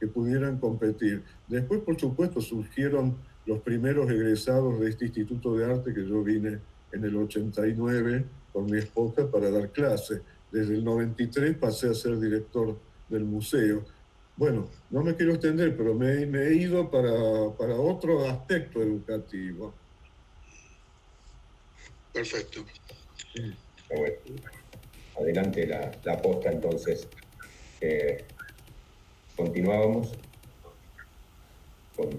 pudieran competir. Después, por supuesto, surgieron los primeros egresados de este Instituto de Arte, que yo vine en el 89 con mi esposa para dar clase. Desde el 93 pasé a ser director del museo. Bueno, no me quiero extender, pero me he ido para otro aspecto educativo. Perfecto. Bueno, adelante la posta entonces. Continuábamos con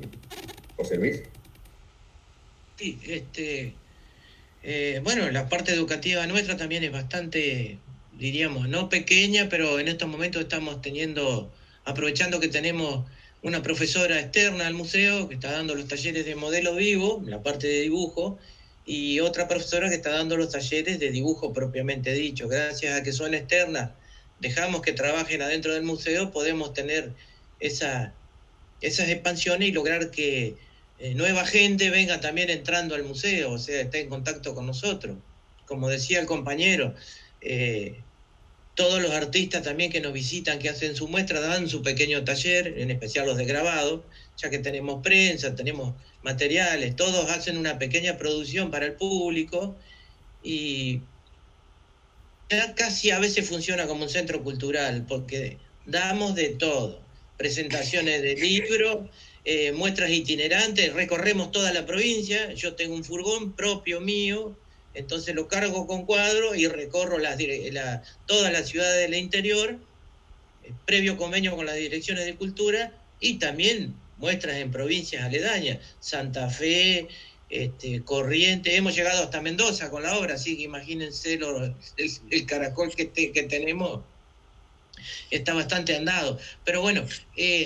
José Luis. Sí, bueno, la parte educativa nuestra también es bastante, diríamos, no pequeña, pero en estos momentos estamos aprovechando que tenemos una profesora externa al museo que está dando los talleres de modelo vivo, la parte de dibujo, y otra profesora que está dando los talleres de dibujo propiamente dicho. Gracias a que son externas, dejamos que trabajen adentro del museo, podemos tener esas expansiones y lograr que nueva gente venga también entrando al museo, o sea, esté en contacto con nosotros. Como decía el compañero, todos los artistas también que nos visitan, que hacen su muestra, dan su pequeño taller, en especial los de grabado, ya que tenemos prensa, tenemos materiales, todos hacen una pequeña producción para el público y ya casi a veces funciona como un centro cultural, porque damos de todo, presentaciones de libros, muestras itinerantes, recorremos toda la provincia, yo tengo un furgón propio mío, entonces lo cargo con cuadros y recorro todas las ciudades del interior, previo convenio con las direcciones de cultura, y también muestras en provincias aledañas, Santa Fe, Corrientes, hemos llegado hasta Mendoza con la obra, así que imagínense el caracol que tenemos. Está bastante andado, pero bueno,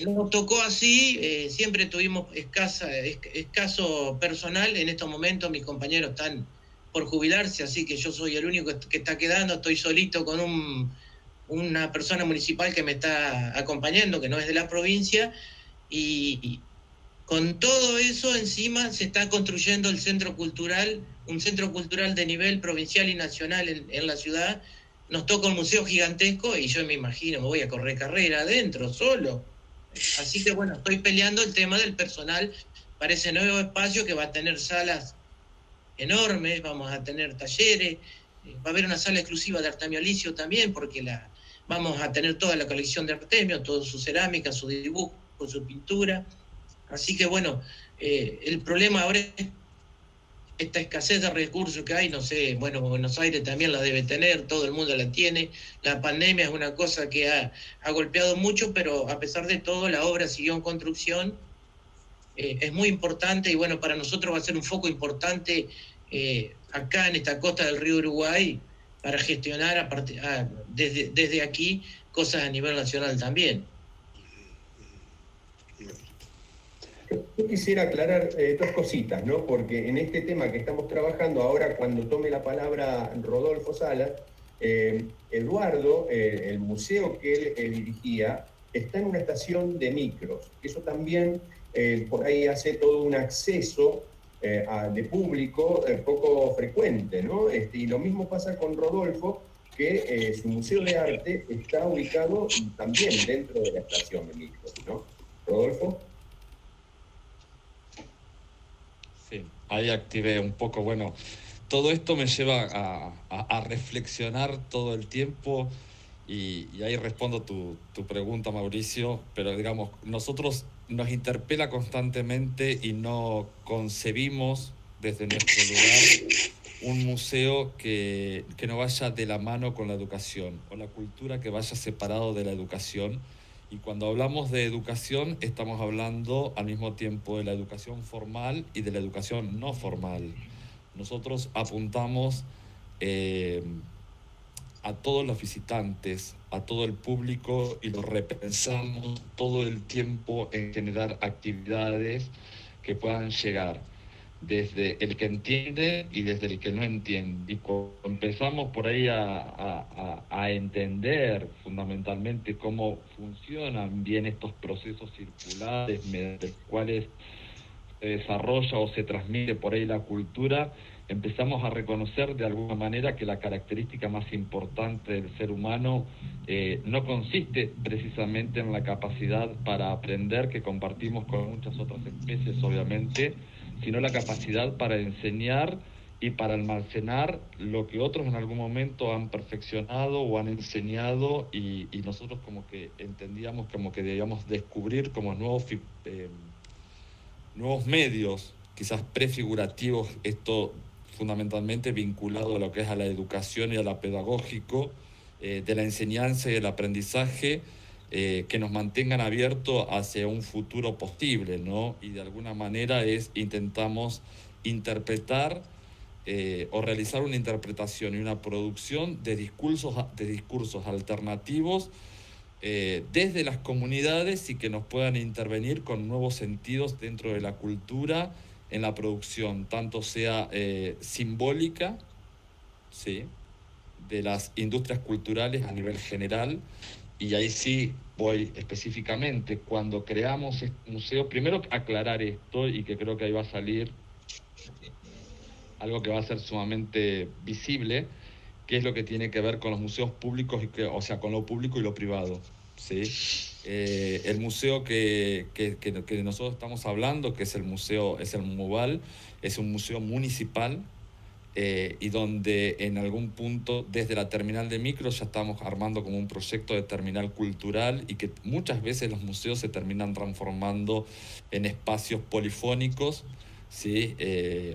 nos tocó así, siempre tuvimos escaso personal. En estos momentos mis compañeros están por jubilarse, así que yo soy el único que está quedando, estoy solito con una persona municipal que me está acompañando, que no es de la provincia, y con todo eso encima se está construyendo el centro cultural, un centro cultural de nivel provincial y nacional en la ciudad. Nos toca un museo gigantesco y yo me imagino, me voy a correr carrera adentro, solo. Así que bueno, estoy peleando el tema del personal para ese nuevo espacio que va a tener salas enormes, vamos a tener talleres, va a haber una sala exclusiva de Artemio Alicio también, porque vamos a tener toda la colección de Artemio, toda su cerámica, su dibujo, su pintura. Así que bueno, el problema ahora es esta escasez de recursos que hay, no sé, bueno, Buenos Aires también la debe tener, todo el mundo la tiene, la pandemia es una cosa que ha golpeado mucho, pero a pesar de todo la obra siguió en construcción, es muy importante y bueno, para nosotros va a ser un foco importante acá en esta costa del río Uruguay para gestionar desde aquí cosas a nivel nacional también. Yo quisiera aclarar dos cositas, ¿no? Porque en este tema que estamos trabajando ahora, cuando tome la palabra Rodolfo Salas, Eduardo, el museo que él dirigía, está en una estación de micros. Eso también por ahí hace todo un acceso de público poco frecuente, ¿no? Y lo mismo pasa con Rodolfo, que su museo de arte está ubicado también dentro de la estación de micros, ¿no? Rodolfo. Sí, ahí activé un poco, bueno, todo esto me lleva a reflexionar todo el tiempo y ahí respondo tu pregunta, Mauricio, pero digamos, nosotros nos interpela constantemente y no concebimos desde nuestro lugar un museo que no vaya de la mano con la educación o la cultura que vaya separado de la educación. Y cuando hablamos de educación, estamos hablando al mismo tiempo de la educación formal y de la educación no formal. Nosotros apuntamos a todos los visitantes, a todo el público y lo repensamos todo el tiempo en generar actividades que puedan llegar desde el que entiende y desde el que no entiende. Y cuando empezamos por ahí a entender fundamentalmente cómo funcionan bien estos procesos circulares mediante los cuales se desarrolla o se transmite por ahí la cultura, empezamos a reconocer de alguna manera que la característica más importante del ser humano no consiste precisamente en la capacidad para aprender que compartimos con muchas otras especies, obviamente, sino la capacidad para enseñar y para almacenar lo que otros en algún momento han perfeccionado o han enseñado y nosotros como que entendíamos como que debíamos descubrir como nuevos medios, quizás prefigurativos, esto fundamentalmente vinculado a lo que es a la educación y a lo pedagógico, de la enseñanza y el aprendizaje, que nos mantengan abiertos hacia un futuro posible, ¿no? Y de alguna manera intentamos interpretar o realizar una interpretación y una producción de discursos alternativos desde las comunidades y que nos puedan intervenir con nuevos sentidos dentro de la cultura en la producción, tanto sea simbólica, ¿sí?, de las industrias culturales a nivel general. Y ahí sí voy específicamente, cuando creamos este museo, primero aclarar esto y que creo que ahí va a salir algo que va a ser sumamente visible, que es lo que tiene que ver con los museos públicos, o sea, con lo público y lo privado, ¿sí? El museo que nosotros estamos hablando, que es el MUBAL, es un museo municipal, y donde en algún punto desde la terminal de micros ya estamos armando como un proyecto de terminal cultural y que muchas veces los museos se terminan transformando en espacios polifónicos, ¿sí?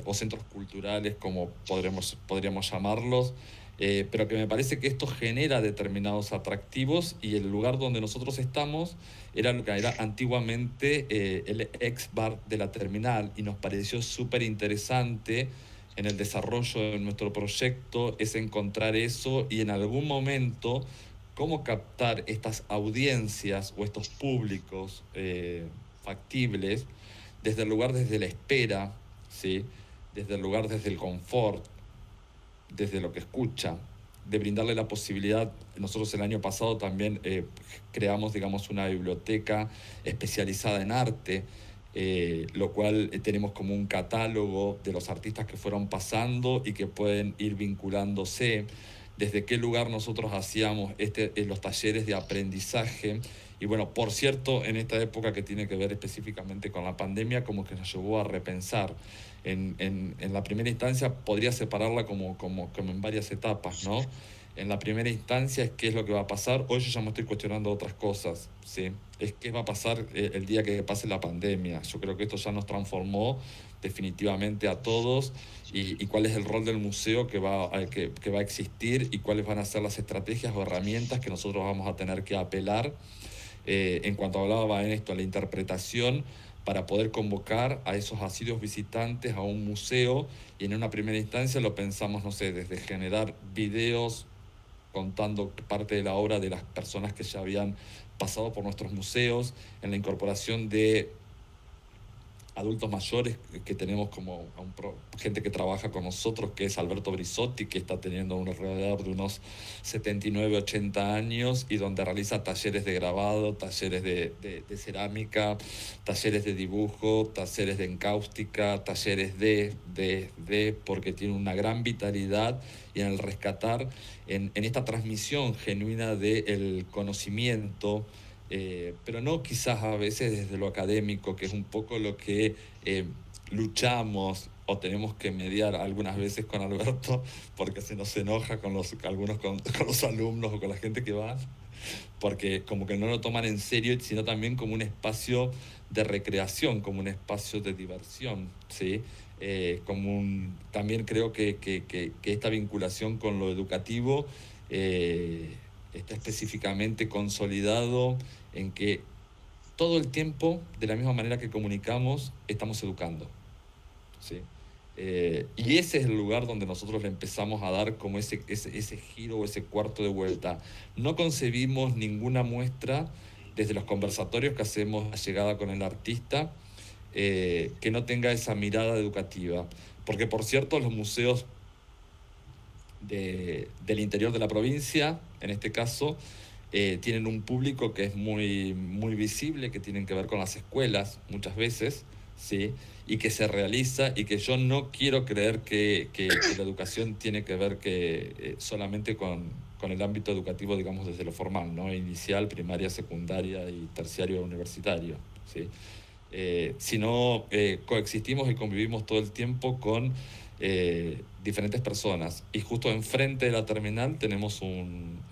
O centros culturales como podríamos llamarlos, pero que me parece que esto genera determinados atractivos y el lugar donde nosotros estamos era lo que era antiguamente el ex bar de la terminal y nos pareció súper interesante en el desarrollo de nuestro proyecto es encontrar eso y en algún momento cómo captar estas audiencias o estos públicos factibles desde el lugar, desde la espera, ¿sí?, desde el lugar, desde el confort, desde lo que escucha, de brindarle la posibilidad. Nosotros el año pasado también creamos, digamos, una biblioteca especializada en arte, lo cual tenemos como un catálogo de los artistas que fueron pasando y que pueden ir vinculándose, desde qué lugar nosotros hacíamos los talleres de aprendizaje. Y bueno, por cierto, en esta época que tiene que ver específicamente con la pandemia, como que nos llevó a repensar. En la primera instancia podría separarla como en varias etapas, ¿no? en la primera instancia es qué es lo que va a pasar. Hoy yo ya me estoy cuestionando otras cosas, ¿sí? Es qué va a pasar el día que pase la pandemia. Yo creo que esto ya nos transformó definitivamente a todos y cuál es el rol del museo que va a existir y cuáles van a ser las estrategias o herramientas que nosotros vamos a tener que apelar en cuanto hablaba en esto, la interpretación para poder convocar a esos asiduos visitantes a un museo y en una primera instancia lo pensamos, no sé, desde generar videos contando parte de la obra de las personas que ya habían pasado por nuestros museos, en la incorporación de adultos mayores que tenemos como gente que trabaja con nosotros, que es Alberto Brizotti, que está teniendo alrededor de unos 79, 80 años y donde realiza talleres de grabado, talleres de cerámica, talleres de dibujo, talleres de encáustica, talleres porque tiene una gran vitalidad y en el rescatar, en esta transmisión genuina del conocimiento, pero no quizás a veces desde lo académico, que es un poco lo que luchamos o tenemos que mediar algunas veces con Alberto, porque se nos enoja con los alumnos o con la gente que va, porque como que no lo toman en serio, sino también como un espacio de recreación, como un espacio de diversión, ¿sí? También creo que esta vinculación con lo educativo está específicamente consolidado en que todo el tiempo, de la misma manera que comunicamos, estamos educando, ¿sí? Y ese es el lugar donde nosotros le empezamos a dar como ese giro o ese cuarto de vuelta. No concebimos ninguna muestra desde los conversatorios que hacemos a llegada con el artista que no tenga esa mirada educativa. Porque, por cierto, los museos del interior de la provincia, en este caso, tienen un público que es muy, muy visible, que tienen que ver con las escuelas muchas veces, ¿sí? Y que se realiza, y que yo no quiero creer que la educación tiene que ver solamente con el ámbito educativo, digamos, desde lo formal, ¿no? Inicial, primaria, secundaria y terciario universitario, ¿sí? Sino coexistimos y convivimos todo el tiempo con diferentes personas. Y justo enfrente de la terminal tenemos un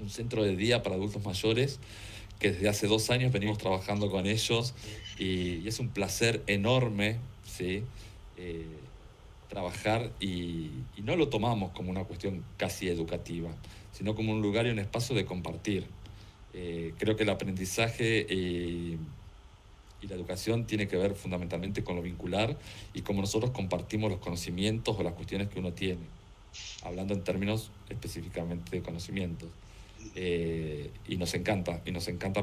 centro de día para adultos mayores que desde hace 2 años venimos trabajando con ellos y es un placer enorme, ¿sí? Trabajar y no lo tomamos como una cuestión casi educativa, sino como un lugar y un espacio de compartir. Creo que el aprendizaje y la educación tiene que ver fundamentalmente con lo vincular y cómo nosotros compartimos los conocimientos o las cuestiones que uno tiene, hablando en términos específicamente de conocimientos. Y nos encanta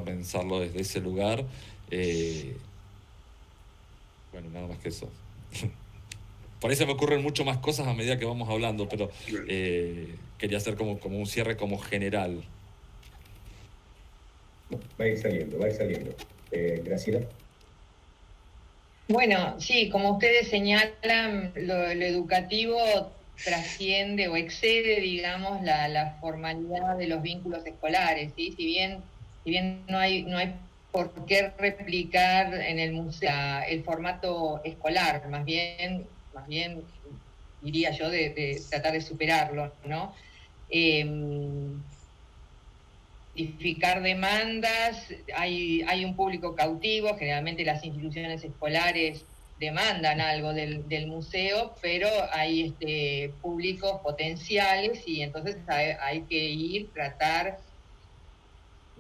pensarlo desde ese lugar. Bueno, nada más que eso. Por ahí se me ocurren mucho más cosas a medida que vamos hablando, pero quería hacer como un cierre como general. Va a ir saliendo. Graciela. Bueno, sí, como ustedes señalan, lo educativo trasciende o excede, digamos, la formalidad de los vínculos escolares, ¿sí? Si bien no hay por qué replicar en el museo el formato escolar, más bien diría yo de tratar de superarlo, ¿no? Identificar demandas, hay un público cautivo, generalmente las instituciones escolares demandan algo del museo, pero hay públicos potenciales y entonces hay que tratar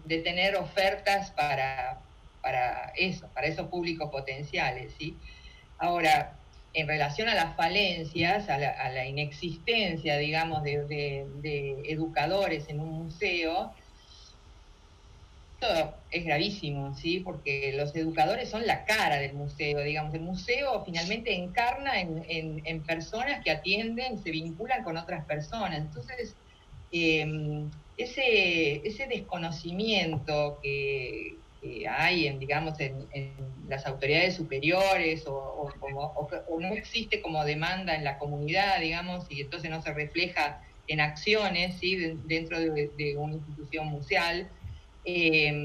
de tener ofertas para esos públicos potenciales, ¿sí? Ahora, en relación a las falencias, a la inexistencia, digamos, de educadores en un museo, esto es gravísimo, ¿sí? Porque los educadores son la cara del museo, digamos. El museo finalmente encarna en personas que atienden, se vinculan con otras personas. Entonces, ese desconocimiento que hay en las autoridades superiores o no existe como demanda en la comunidad, digamos, y entonces no se refleja en acciones, ¿sí? Dentro de una institución museal, es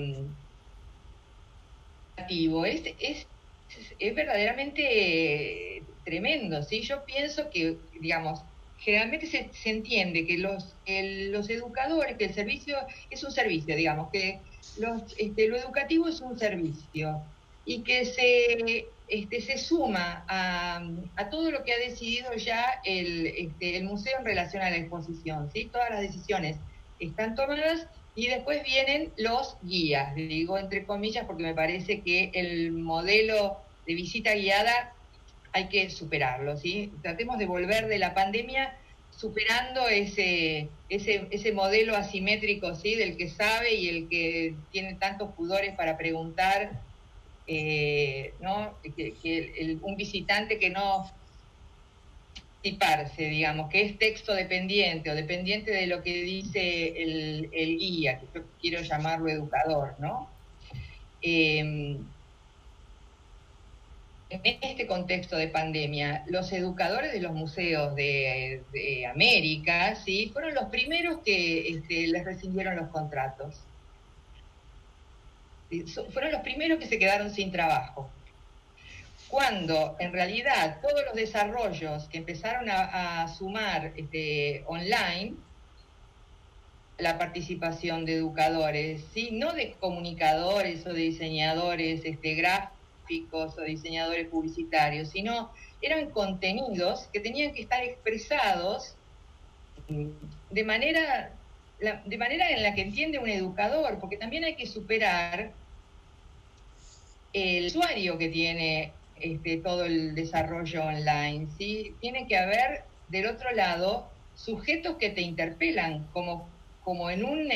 verdaderamente tremendo, ¿sí? Yo pienso que, digamos, generalmente se entiende que los educadores, que el servicio es un servicio, digamos, que lo educativo es un servicio y que se suma a todo lo que ha decidido ya el museo en relación a la exposición, ¿sí? Todas las decisiones están tomadas y después vienen los guías, digo entre comillas porque me parece que el modelo de visita guiada hay que superarlo, ¿sí? Tratemos de volver de la pandemia superando ese modelo asimétrico, ¿sí? Del que sabe y el que tiene tantos pudores para preguntar, ¿no? Un visitante que no participarse, digamos, que es texto dependiente o dependiente de lo que dice el guía, que yo quiero llamarlo educador, ¿no? En este contexto de pandemia, los educadores de los museos de América, ¿sí? Fueron los primeros que les rescindieron los contratos. Fueron los primeros que se quedaron sin trabajo. Cuando en realidad todos los desarrollos que empezaron a sumar online, la participación de educadores, ¿sí? No de comunicadores o de diseñadores gráficos o diseñadores publicitarios, sino eran contenidos que tenían que estar expresados de manera en la que entiende un educador, porque también hay que superar el usuario que tiene todo el desarrollo online, ¿sí? Tiene que haber del otro lado sujetos que te interpelan como en un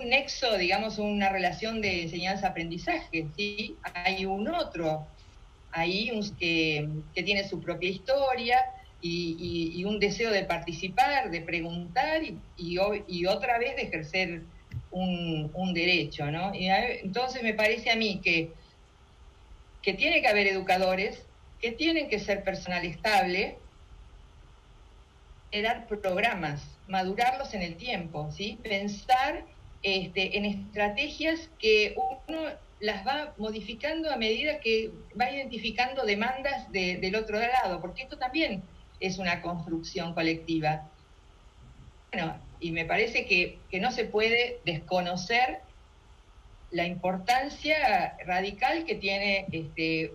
nexo, digamos, una relación de enseñanza-aprendizaje, ¿sí? Hay un otro ahí que tiene su propia historia y un deseo de participar, de preguntar y otra vez de ejercer un derecho, ¿no? Y entonces me parece a mí que tiene que haber educadores, que tienen que ser personal estable, dar programas, madurarlos en el tiempo, ¿sí? Pensar en estrategias que uno las va modificando a medida que va identificando demandas del otro lado, porque esto también es una construcción colectiva. Bueno, y me parece que no se puede desconocer la importancia radical que tiene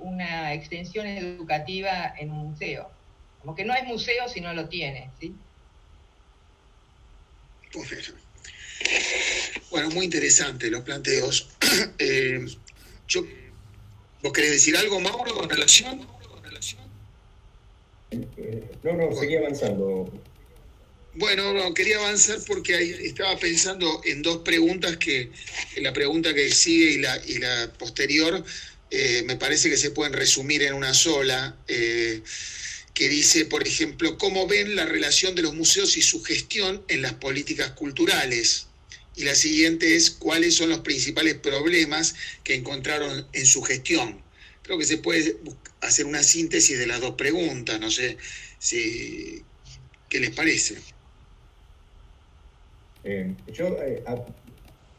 una extensión educativa en un museo. Como que no es museo si no lo tiene, ¿sí? Bueno, muy interesante los planteos. ¿Vos querés decir algo, Mauro, en relación? No, seguí avanzando. Bueno, no, quería avanzar porque estaba pensando en dos preguntas la pregunta que sigue y la posterior, me parece que se pueden resumir en una sola, que dice, por ejemplo, ¿cómo ven la relación de los museos y su gestión en las políticas culturales? Y la siguiente es, ¿cuáles son los principales problemas que encontraron en su gestión? Creo que se puede hacer una síntesis de las dos preguntas, no sé ¿qué les parece?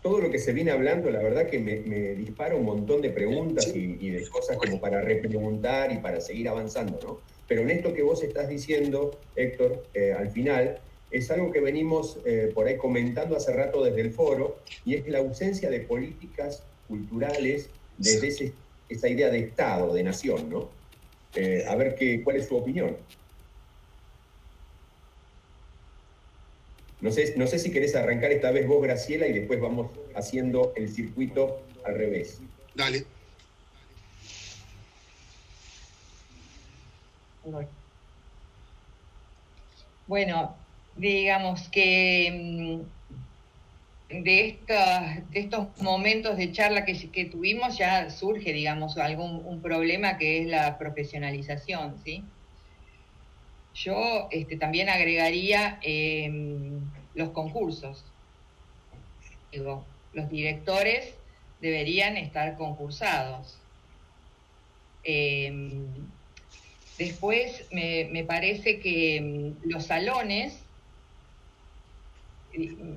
Todo lo que se viene hablando, la verdad que me dispara un montón de preguntas y de cosas como para repreguntar y para seguir avanzando, ¿no? Pero en esto que vos estás diciendo, Héctor, al final, es algo que venimos por ahí comentando hace rato desde el foro, y es la ausencia de políticas culturales desde esa idea de Estado, de nación, ¿no? A ver cuál es su opinión. No sé si querés arrancar esta vez vos, Graciela, y después vamos haciendo el circuito al revés. Dale. Bueno, digamos que de estos momentos de charla que tuvimos ya surge, digamos, un problema que es la profesionalización, ¿sí? Yo también agregaría los concursos. Digo, los directores deberían estar concursados. Después me parece que los salones,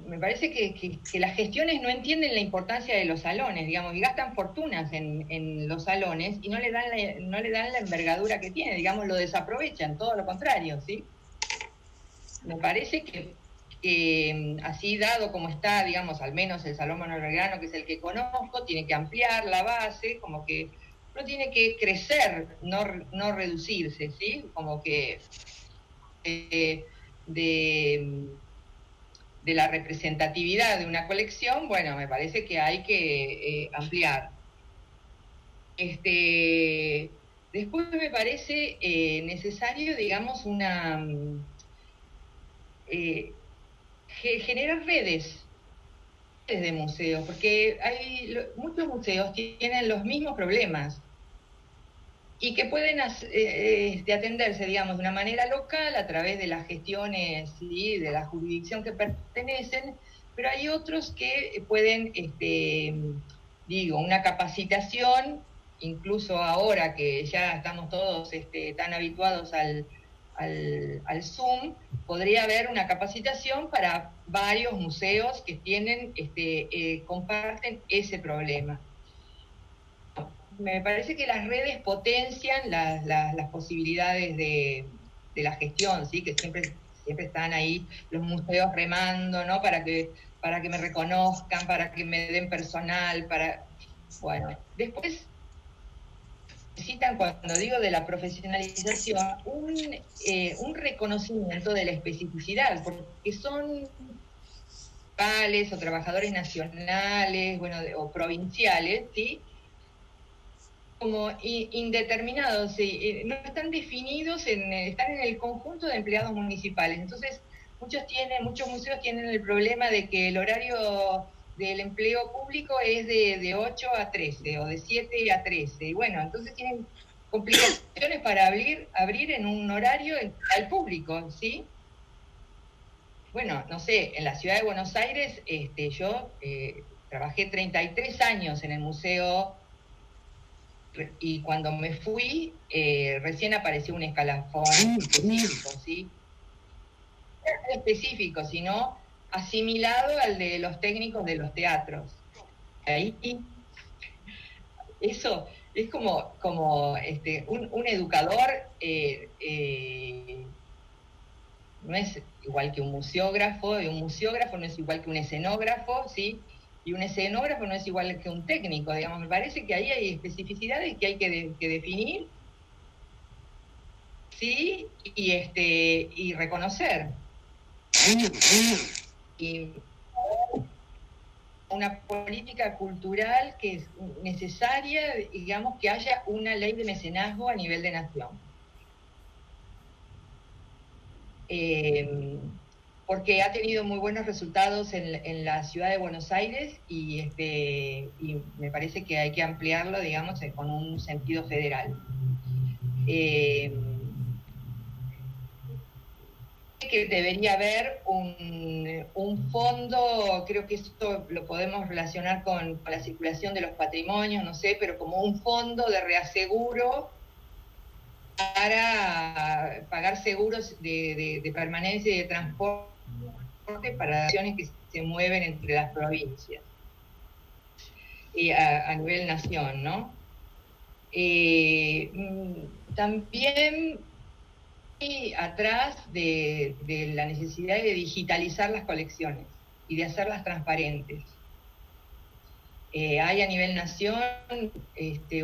me parece que las gestiones no entienden la importancia de los salones, digamos, y gastan fortunas en los salones y no le dan la envergadura que tiene, digamos, lo desaprovechan, todo lo contrario, ¿sí? me parece que así dado como está, digamos, al menos el Salón Manuel Belgrano, que es el que conozco, tiene que ampliar la base, como que no tiene que crecer, no reducirse, ¿sí? Como que de la representatividad de una colección, bueno, me parece que hay que ampliar. Después me parece necesario, digamos, generar redes de museos, porque muchos museos tienen los mismos problemas y que pueden atenderse, digamos, de una manera local a través de las gestiones, ¿sí?, de la jurisdicción que pertenecen, pero hay otros que pueden, una capacitación, incluso ahora que ya estamos todos tan habituados al Zoom, podría haber una capacitación para varios museos que comparten ese problema. Me parece que las redes potencian las posibilidades de la gestión, ¿sí? Que siempre están ahí los museos remando, ¿no? Para que me reconozcan, para que me den personal, Bueno, después necesitan, cuando digo de la profesionalización, un reconocimiento de la especificidad, porque son locales o trabajadores nacionales, o provinciales, ¿sí?, como indeterminados, no están definidos, están en el conjunto de empleados municipales. Entonces, muchos museos tienen el problema de que el horario del empleo público es de 8 a 13 o de 7 a 13. Y bueno, entonces tienen complicaciones para abrir en un horario al público, ¿sí? Bueno, no sé, en la ciudad de Buenos Aires, yo trabajé 33 años en el museo, y cuando me fui, recién apareció un escalafón específico, ¿sí? No específico, sino asimilado al de los técnicos de los teatros. Ahí, eso es como un educador, no es igual que un museógrafo, y un museógrafo no es igual que un escenógrafo, ¿sí? Y un escenógrafo no es igual que un técnico, digamos. Me parece que ahí hay especificidades que hay que definir, ¿sí? Y reconocer. Y una política cultural que es necesaria, digamos, que haya una ley de mecenazgo a nivel de nación. Porque ha tenido muy buenos resultados en la ciudad de Buenos Aires y me parece que hay que ampliarlo, digamos, con un sentido federal. Que debería haber un fondo, creo que esto lo podemos relacionar con la circulación de los patrimonios, no sé, pero como un fondo de reaseguro para pagar seguros de permanencia y de transporte para acciones que se mueven entre las provincias y a nivel nación, ¿no? También atrás de la necesidad de digitalizar las colecciones y de hacerlas transparentes. Hay a nivel nación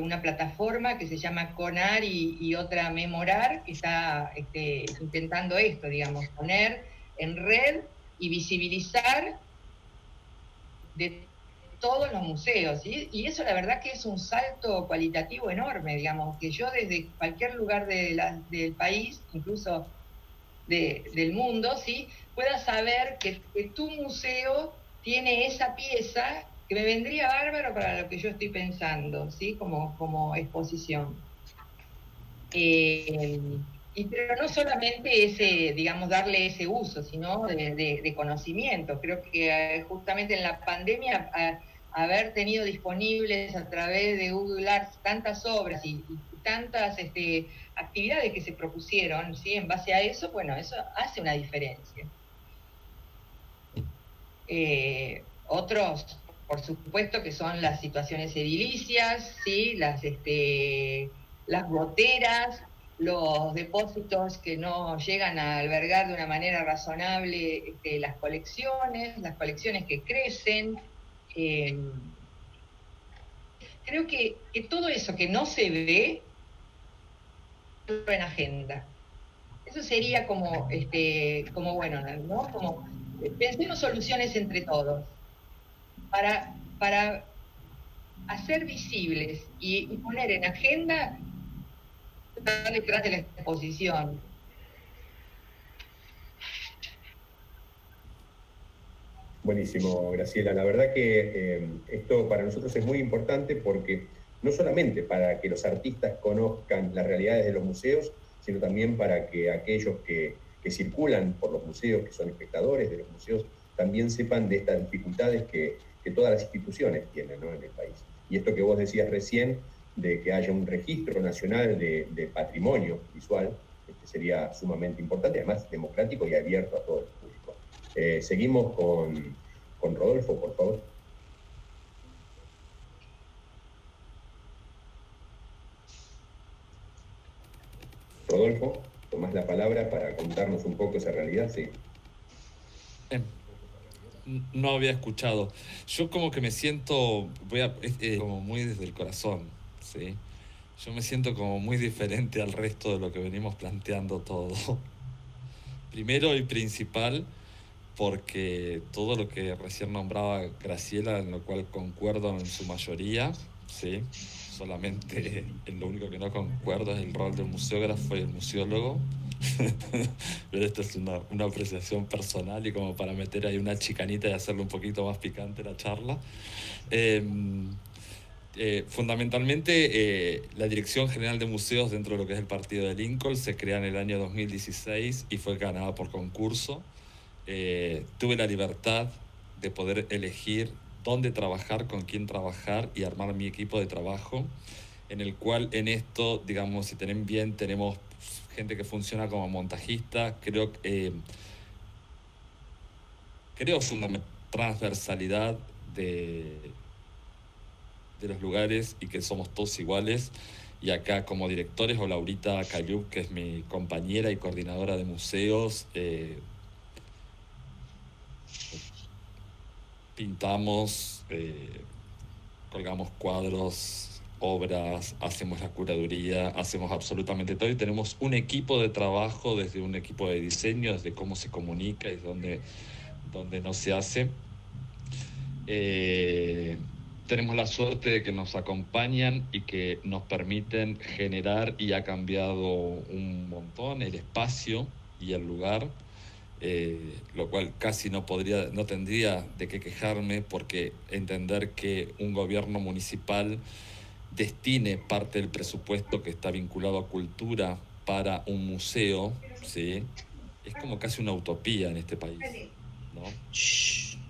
una plataforma que se llama CONAR y otra Memorar, que está intentando esto, digamos, poner en red y visibilizar de todos los museos, ¿sí? Y eso la verdad que es un salto cualitativo enorme, digamos, que yo desde cualquier lugar del país, incluso del mundo, ¿sí?, pueda saber que tu museo tiene esa pieza que me vendría bárbaro para lo que yo estoy pensando, ¿sí?, como exposición. Pero no solamente darle ese uso, sino de conocimiento. Creo que justamente en la pandemia, haber tenido disponibles a través de Google Arts tantas obras y tantas actividades que se propusieron, ¿sí?, en base a eso, bueno, eso hace una diferencia. Otros, por supuesto, que son las situaciones edilicias, ¿sí?, las goteras, los depósitos que no llegan a albergar de una manera razonable las colecciones que crecen. Creo que todo eso que no se ve en agenda. Eso sería como bueno, ¿no? Como pensemos soluciones entre todos para hacer visibles y poner en agenda detrás de la exposición. Buenísimo, Graciela. La verdad que esto para nosotros es muy importante porque no solamente para que los artistas conozcan las realidades de los museos, sino también para que aquellos que circulan por los museos, que son espectadores de los museos, también sepan de estas dificultades que todas las instituciones tienen, ¿no?, en el país. Y esto que vos decías recién, de que haya un registro nacional de patrimonio visual, sería sumamente importante, además democrático y abierto a todo el público. Seguimos con Rodolfo, por favor. Rodolfo, tomás la palabra para contarnos un poco esa realidad, sí. No había escuchado. Yo como que me siento, como muy desde el corazón, ¿sí? Yo me siento como muy diferente al resto de lo que venimos planteando todo. Primero y principal, porque todo lo que recién nombraba Graciela, en lo cual concuerdo en su mayoría, ¿sí? Solamente en lo único que no concuerdo es el rol del museógrafo y el museólogo. Pero esto es una apreciación personal y como para meter ahí una chicanita y hacerle un poquito más picante la charla. Fundamentalmente, la Dirección General de Museos dentro de lo que es el partido de Lincoln se crea en el año 2016 y fue ganada por concurso. Tuve la libertad de poder elegir dónde trabajar, con quién trabajar y armar mi equipo de trabajo, en el cual en esto, digamos, si tienen bien, tenemos gente que funciona como montajista, creo transversalidad de los lugares y que somos todos iguales. Y acá como directores, o Laurita Cayub, que es mi compañera y coordinadora de museos, pintamos, colgamos cuadros, obras, hacemos la curaduría, hacemos absolutamente todo y tenemos un equipo de trabajo, desde un equipo de diseño, desde cómo se comunica y dónde no se hace. Tenemos la suerte de que nos acompañan y que nos permiten generar, y ha cambiado un montón el espacio y el lugar. Lo cual casi no tendría de qué quejarme, porque entender que un gobierno municipal destine parte del presupuesto que está vinculado a cultura para un museo, ¿sí?, es como casi una utopía en este país, ¿no?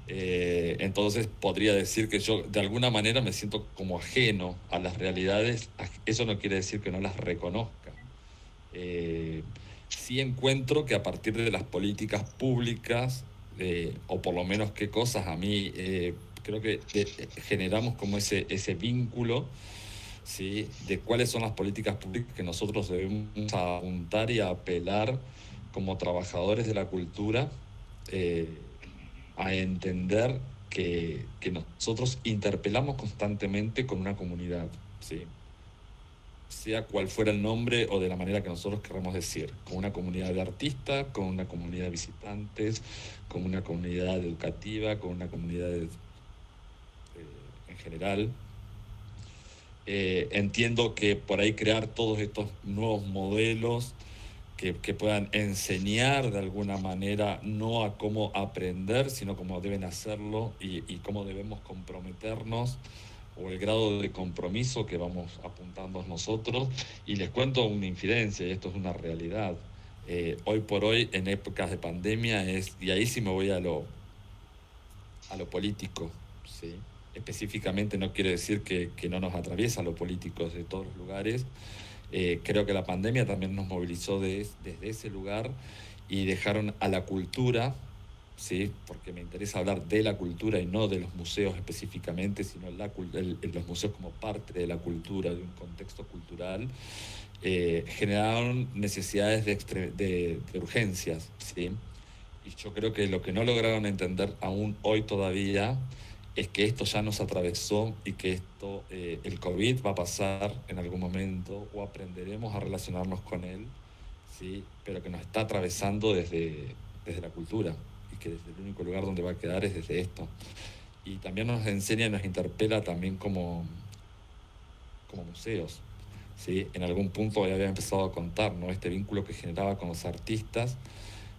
Entonces podría decir que yo de alguna manera me siento como ajeno a las realidades. Eso no quiere decir que no las reconozca. Sí encuentro que a partir de las políticas públicas, o por lo menos qué cosas a mí, creo que generamos como ese vínculo, ¿sí?, de cuáles son las políticas públicas que nosotros debemos apuntar y apelar como trabajadores de la cultura, a entender que nosotros interpelamos constantemente con una comunidad, ¿sí?, sea cual fuera el nombre o de la manera que nosotros queramos decir, con una comunidad de artistas, con una comunidad de visitantes, con una comunidad educativa, con una comunidad en general. Entiendo que por ahí crear todos estos nuevos modelos que puedan enseñar de alguna manera, no a cómo aprender, sino cómo deben hacerlo y cómo debemos comprometernos, o el grado de compromiso que vamos apuntando nosotros. Y les cuento una infidencia, y esto es una realidad. Hoy por hoy, en épocas de pandemia, y ahí sí me voy a lo político, ¿sí? Específicamente no quiere decir que no nos atraviesa lo político de todos los lugares. Creo que la pandemia también nos movilizó desde ese lugar y dejaron a la cultura ¿sí? Porque me interesa hablar de la cultura y no de los museos específicamente, sino los museos como parte de la cultura, de un contexto cultural, generaron necesidades de urgencias, ¿sí? Y yo creo que lo que no lograron entender aún hoy todavía es que esto ya nos atravesó y que esto, el COVID va a pasar en algún momento o aprenderemos a relacionarnos con él, ¿sí? Pero que nos está atravesando desde la cultura y que desde el único lugar donde va a quedar es desde esto. Y también nos enseña y nos interpela también como museos, ¿sí? En algún punto ya había empezado a contar, ¿no? Este vínculo que generaba con los artistas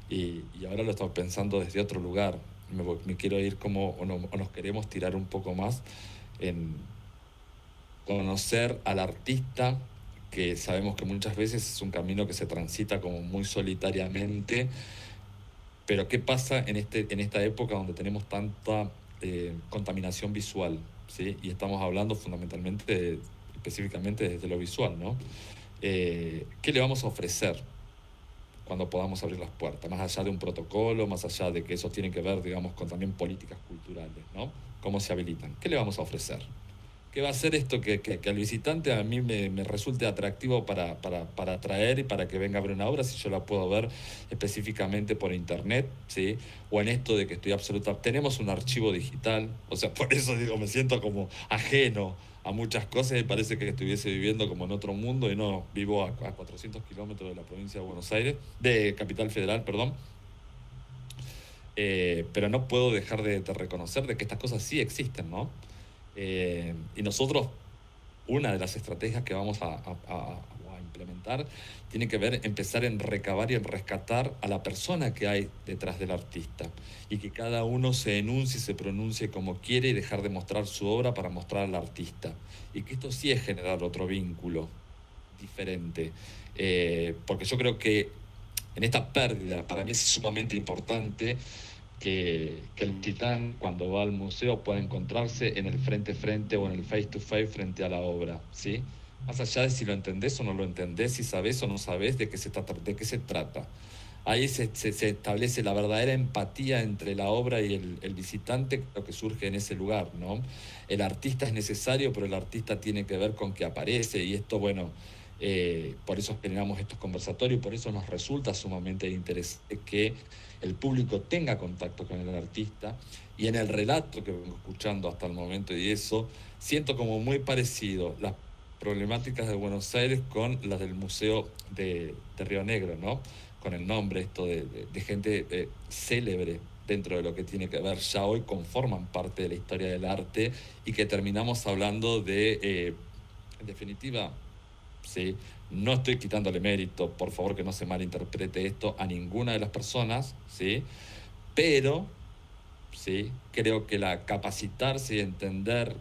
y ahora lo estamos pensando desde otro lugar. Me quiero ir o nos queremos tirar un poco más en conocer al artista, que sabemos que muchas veces es un camino que se transita como muy solitariamente, pero ¿qué pasa en esta época donde tenemos tanta contaminación visual, ¿sí? Y estamos hablando fundamentalmente, específicamente desde lo visual, ¿no? ¿Qué le vamos a ofrecer cuando podamos abrir las puertas? Más allá de un protocolo, más allá de que eso tiene que ver, digamos, con también políticas culturales, ¿no? ¿Cómo se habilitan? ¿Qué le vamos a ofrecer? ¿Qué va a hacer esto que al visitante a mí me resulte atractivo para atraer y para que venga a ver una obra si yo la puedo ver específicamente por internet, ¿sí? O en esto de que tenemos un archivo digital, o sea, por eso digo, me siento como ajeno a muchas cosas y parece que estuviese viviendo como en otro mundo y no, vivo a 400 kilómetros de la provincia de Buenos Aires, de Capital Federal, perdón. Pero no puedo dejar de reconocer de que estas cosas sí existen, ¿no? Y nosotros, una de las estrategias que vamos a implementar tiene que ver empezar en recabar y en rescatar a la persona que hay detrás del artista y que cada uno se enuncie y se pronuncie como quiere y dejar de mostrar su obra para mostrar al artista. Y que esto sí es generar otro vínculo diferente. Porque yo creo que en esta pérdida, para mí es sumamente importante que el titán, cuando va al museo, pueda encontrarse en el frente o en el face-to-face frente a la obra, ¿sí? Más allá de si lo entendés o no lo entendés, si sabés o no sabés de qué se trata. Ahí se establece la verdadera empatía entre la obra y el visitante, lo que surge en ese lugar, ¿no? El artista es necesario, pero el artista tiene que ver con que aparece, y esto, bueno, por eso generamos estos conversatorios, por eso nos resulta sumamente interesante que el público tenga contacto con el artista, y en el relato que vengo escuchando hasta el momento y eso, siento como muy parecido las problemáticas de Buenos Aires con las del Museo de Río Negro, ¿no? Con el nombre esto de gente célebre dentro de lo que tiene que ver ya hoy, conforman parte de la historia del arte y que terminamos hablando de, en definitiva, ¿sí? No estoy quitándole mérito, por favor que no se malinterprete esto a ninguna de las personas, ¿sí? Pero, ¿sí? Creo que la capacitarse y entender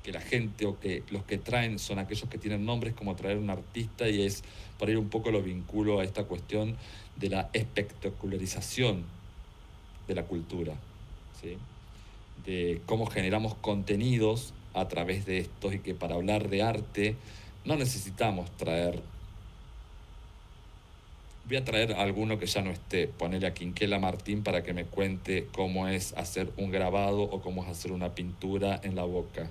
que la gente o que los que traen son aquellos que tienen nombres, como traer un artista, y es por ahí un poco lo vinculo a esta cuestión de la espectacularización de la cultura, ¿sí? De cómo generamos contenidos a través de estos y que para hablar de arte no necesitamos traer. Voy a traer a alguno que ya no esté, ponerle a Quinquela Martín para que me cuente cómo es hacer un grabado o cómo es hacer una pintura en la boca,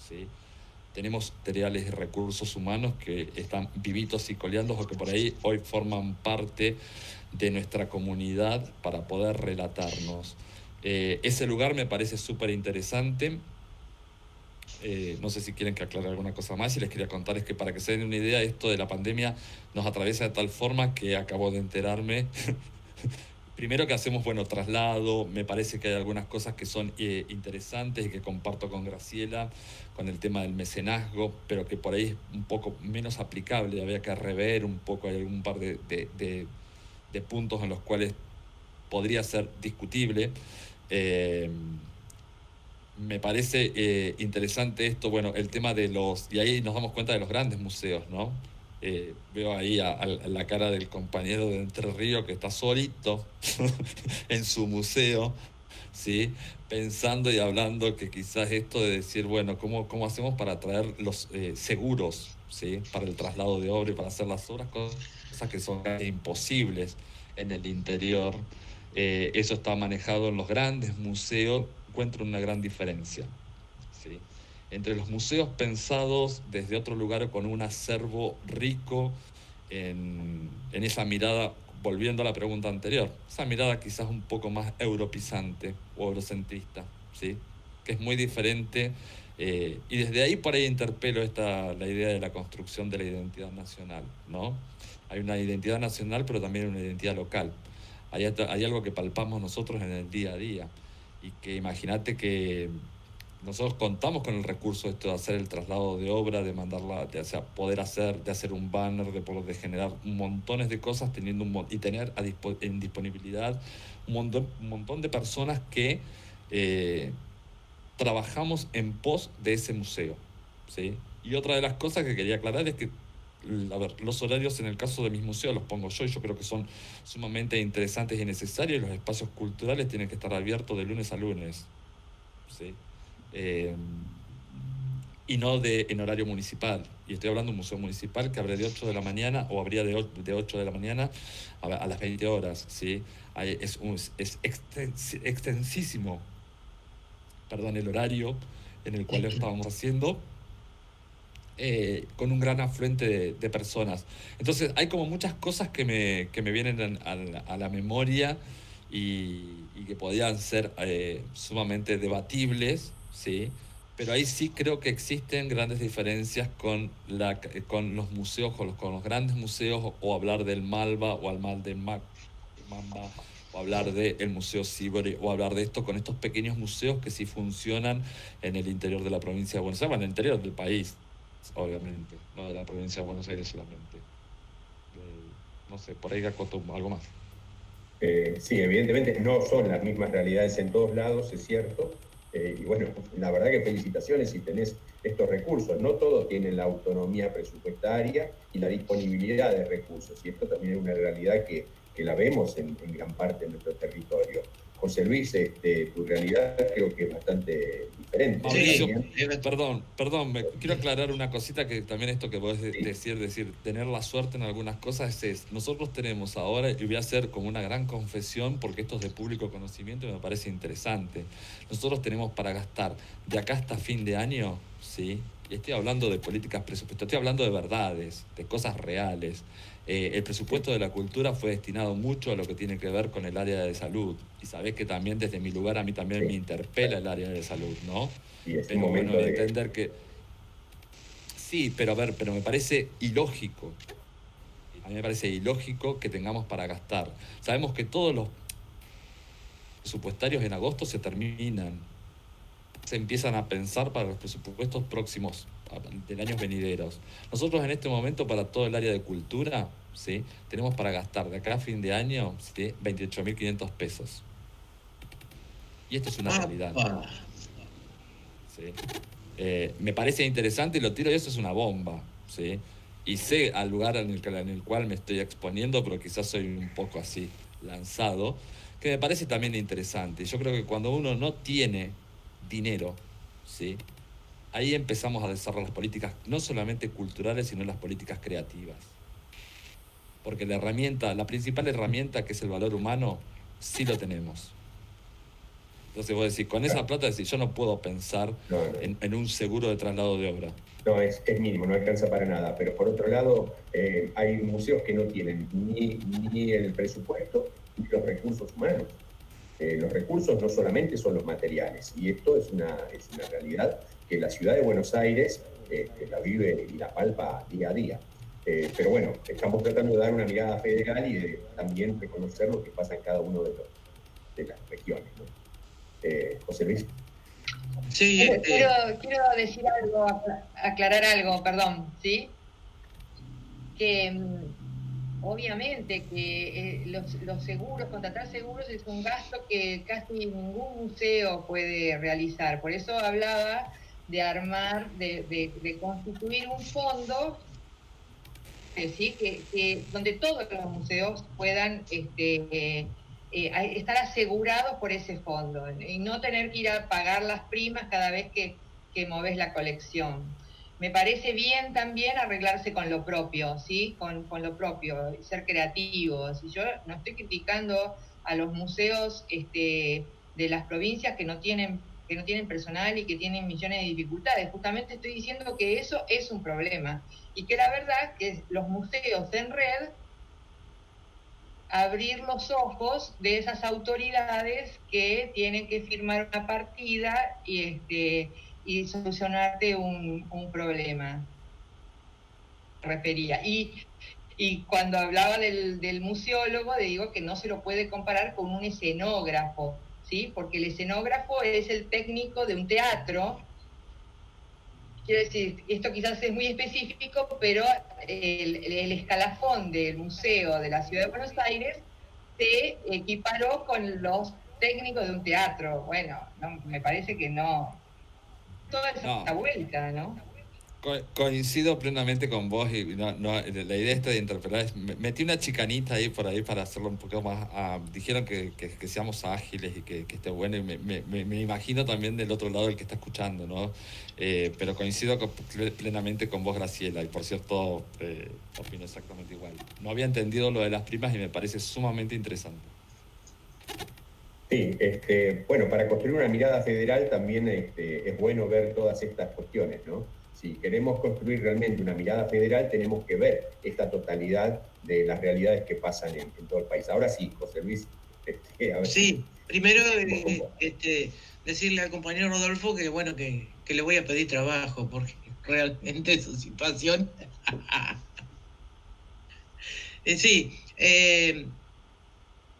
¿sí? Tenemos materiales y recursos humanos que están vivitos y coleando o que por ahí hoy forman parte de nuestra comunidad para poder relatarnos. Ese lugar me parece súper interesante. No sé si quieren que aclare alguna cosa más, y les quería contar es que para que se den una idea, esto de la pandemia nos atraviesa de tal forma que acabo de enterarme. Primero que hacemos, bueno, traslado, me parece que hay algunas cosas que son interesantes y que comparto con Graciela, con el tema del mecenazgo, pero que por ahí es un poco menos aplicable, había que rever un poco, hay algún par de puntos en los cuales podría ser discutible. Me parece interesante esto, bueno, el tema de y ahí nos damos cuenta de los grandes museos, ¿no? Veo ahí a la cara del compañero de Entre Ríos que está solito en su museo, ¿sí? Pensando y hablando que quizás esto de decir, bueno, ¿cómo hacemos para traer los seguros, ¿sí? Para el traslado de obra y para hacer las obras, cosas que son imposibles en el interior. eso está manejado en los grandes museos. Encuentro una gran diferencia, ¿sí? Entre los museos pensados desde otro lugar con un acervo rico en esa mirada, volviendo a la pregunta anterior, esa mirada quizás un poco más europizante o eurocentrista, ¿sí? Que es muy diferente, y desde ahí por ahí interpelo la idea de la construcción de la identidad nacional, ¿no? Hay una identidad nacional, pero también una identidad local. Hay algo que palpamos nosotros en el día a día, y que imagínate que nosotros contamos con el recurso de hacer el traslado de obra, de mandarla, de hacer un banner, de generar montones de cosas, y tener en disponibilidad un montón de personas que trabajamos en pos de ese museo, ¿sí? Y otra de las cosas que quería aclarar es que, a ver, los horarios en el caso de mis museos los pongo yo, y yo creo que son sumamente interesantes y necesarios, y los espacios culturales tienen que estar abiertos de lunes a lunes, ¿sí? Y no en horario municipal. Y estoy hablando de un museo municipal que abre de 8 de la mañana, o abría de 8 de la mañana a las 20 horas, ¿sí? Es extensísimo, perdón, el horario en el cual lo estábamos haciendo, con un gran afluente de personas. Entonces hay como muchas cosas que me vienen a la memoria, y que podían ser sumamente debatibles, ¿sí? Pero ahí sí creo que existen grandes diferencias con los museos, con los grandes museos, o hablar del Malva, o al Mal de Mamba, o hablar del Museo Sívori, o hablar de esto con estos pequeños museos que sí funcionan en el interior de la provincia de Buenos Aires, en el interior del país, obviamente, no de la provincia de Buenos Aires solamente. No sé, por ahí acoto algo más. Sí, evidentemente no son las mismas realidades en todos lados, es cierto. Y bueno, la verdad que felicitaciones si tenés estos recursos. No todos tienen la autonomía presupuestaria y la disponibilidad de recursos. Y esto también es una realidad que la vemos en gran parte de nuestro territorio. José Luis, tu realidad creo que es bastante diferente. Mauricio, perdón, quiero aclarar una cosita, que también esto que podés decir, tener la suerte en algunas cosas nosotros tenemos ahora, y voy a hacer como una gran confesión, porque esto es de público conocimiento y me parece interesante. Nosotros tenemos para gastar de acá hasta fin de año, ¿sí? Y estoy hablando de políticas presupuestarias, estoy hablando de verdades, de cosas reales. El presupuesto de la cultura fue destinado mucho a lo que tiene que ver con el área de salud. Y sabés que también desde mi lugar a mí también me interpela el área de salud, ¿no? Y es pero un momento bueno, entender que... Sí, pero me parece ilógico. A mí me parece ilógico que tengamos para gastar. Sabemos que todos los presupuestarios en agosto se terminan. Se empiezan a pensar para los presupuestos próximos, de años venideros. Nosotros en este momento, para todo el área de cultura, ¿sí?, tenemos para gastar de acá a fin de año, ¿sí?, 28.500 pesos. Y esto es una realidad. ¿Sí? Me parece interesante y lo tiro, y eso es una bomba, ¿sí? Y sé al lugar en el cual me estoy exponiendo, pero quizás soy un poco así lanzado, que me parece también interesante. Yo creo que cuando uno no tiene dinero, ¿sí?, ahí empezamos a desarrollar las políticas, no solamente culturales, sino las políticas creativas. Porque la principal herramienta, que es el valor humano, sí lo tenemos. Entonces vos decís, con esa plata decís, yo no puedo pensar en un seguro de traslado de obra. No, es mínimo, no alcanza para nada. Pero por otro lado, hay museos que no tienen ni el presupuesto ni los recursos humanos. Los recursos no solamente son los materiales, y esto es una realidad que la ciudad de Buenos Aires la vive y la palpa día a día. Pero bueno, estamos tratando de dar una mirada federal y de también reconocer lo que pasa en cada uno de las regiones, ¿no? José Luis. Sí, quiero decir algo, aclarar algo, perdón, ¿sí? Que obviamente que los seguros, contratar seguros es un gasto que casi ningún museo puede realizar. Por eso hablaba de armar, de constituir un fondo, ¿sí?, que donde todos los museos puedan estar asegurados por ese fondo y no tener que ir a pagar las primas cada vez que moves la colección. Me parece bien también arreglarse con lo propio, ¿sí? Con lo propio, ser creativos. Y yo no estoy criticando a los museos de las provincias que no tienen personal y que tienen millones de dificultades. Justamente estoy diciendo que eso es un problema y que la verdad que los museos en red abrir los ojos de esas autoridades que tienen que firmar una partida y solucionarte un problema. Refería. Y cuando hablaba del museólogo, le digo que no se lo puede comparar con un escenógrafo, ¿sí? Porque el escenógrafo es el técnico de un teatro. Quiero decir, esto quizás es muy específico, pero el escalafón del museo de la Ciudad de Buenos Aires se equiparó con los técnicos de un teatro. Bueno, no, me parece que no. Toda esa vuelta, ¿no? Coincido plenamente con vos y la idea esta de interpelar es, metí una chicanita ahí por ahí para hacerlo un poco más, dijeron que seamos ágiles y que esté bueno y me imagino también del otro lado el que está escuchando, ¿no? Pero coincido plenamente con vos, Graciela, y por cierto opino exactamente igual. No había entendido lo de las primas y me parece sumamente interesante. Sí, bueno, para construir una mirada federal también es bueno ver todas estas cuestiones, ¿no? Si queremos construir realmente una mirada federal, tenemos que ver esta totalidad de las realidades que pasan en todo el país. Ahora sí, José Luis. A ver sí, primero decirle al compañero Rodolfo que bueno que le voy a pedir trabajo, porque realmente su situación... sí,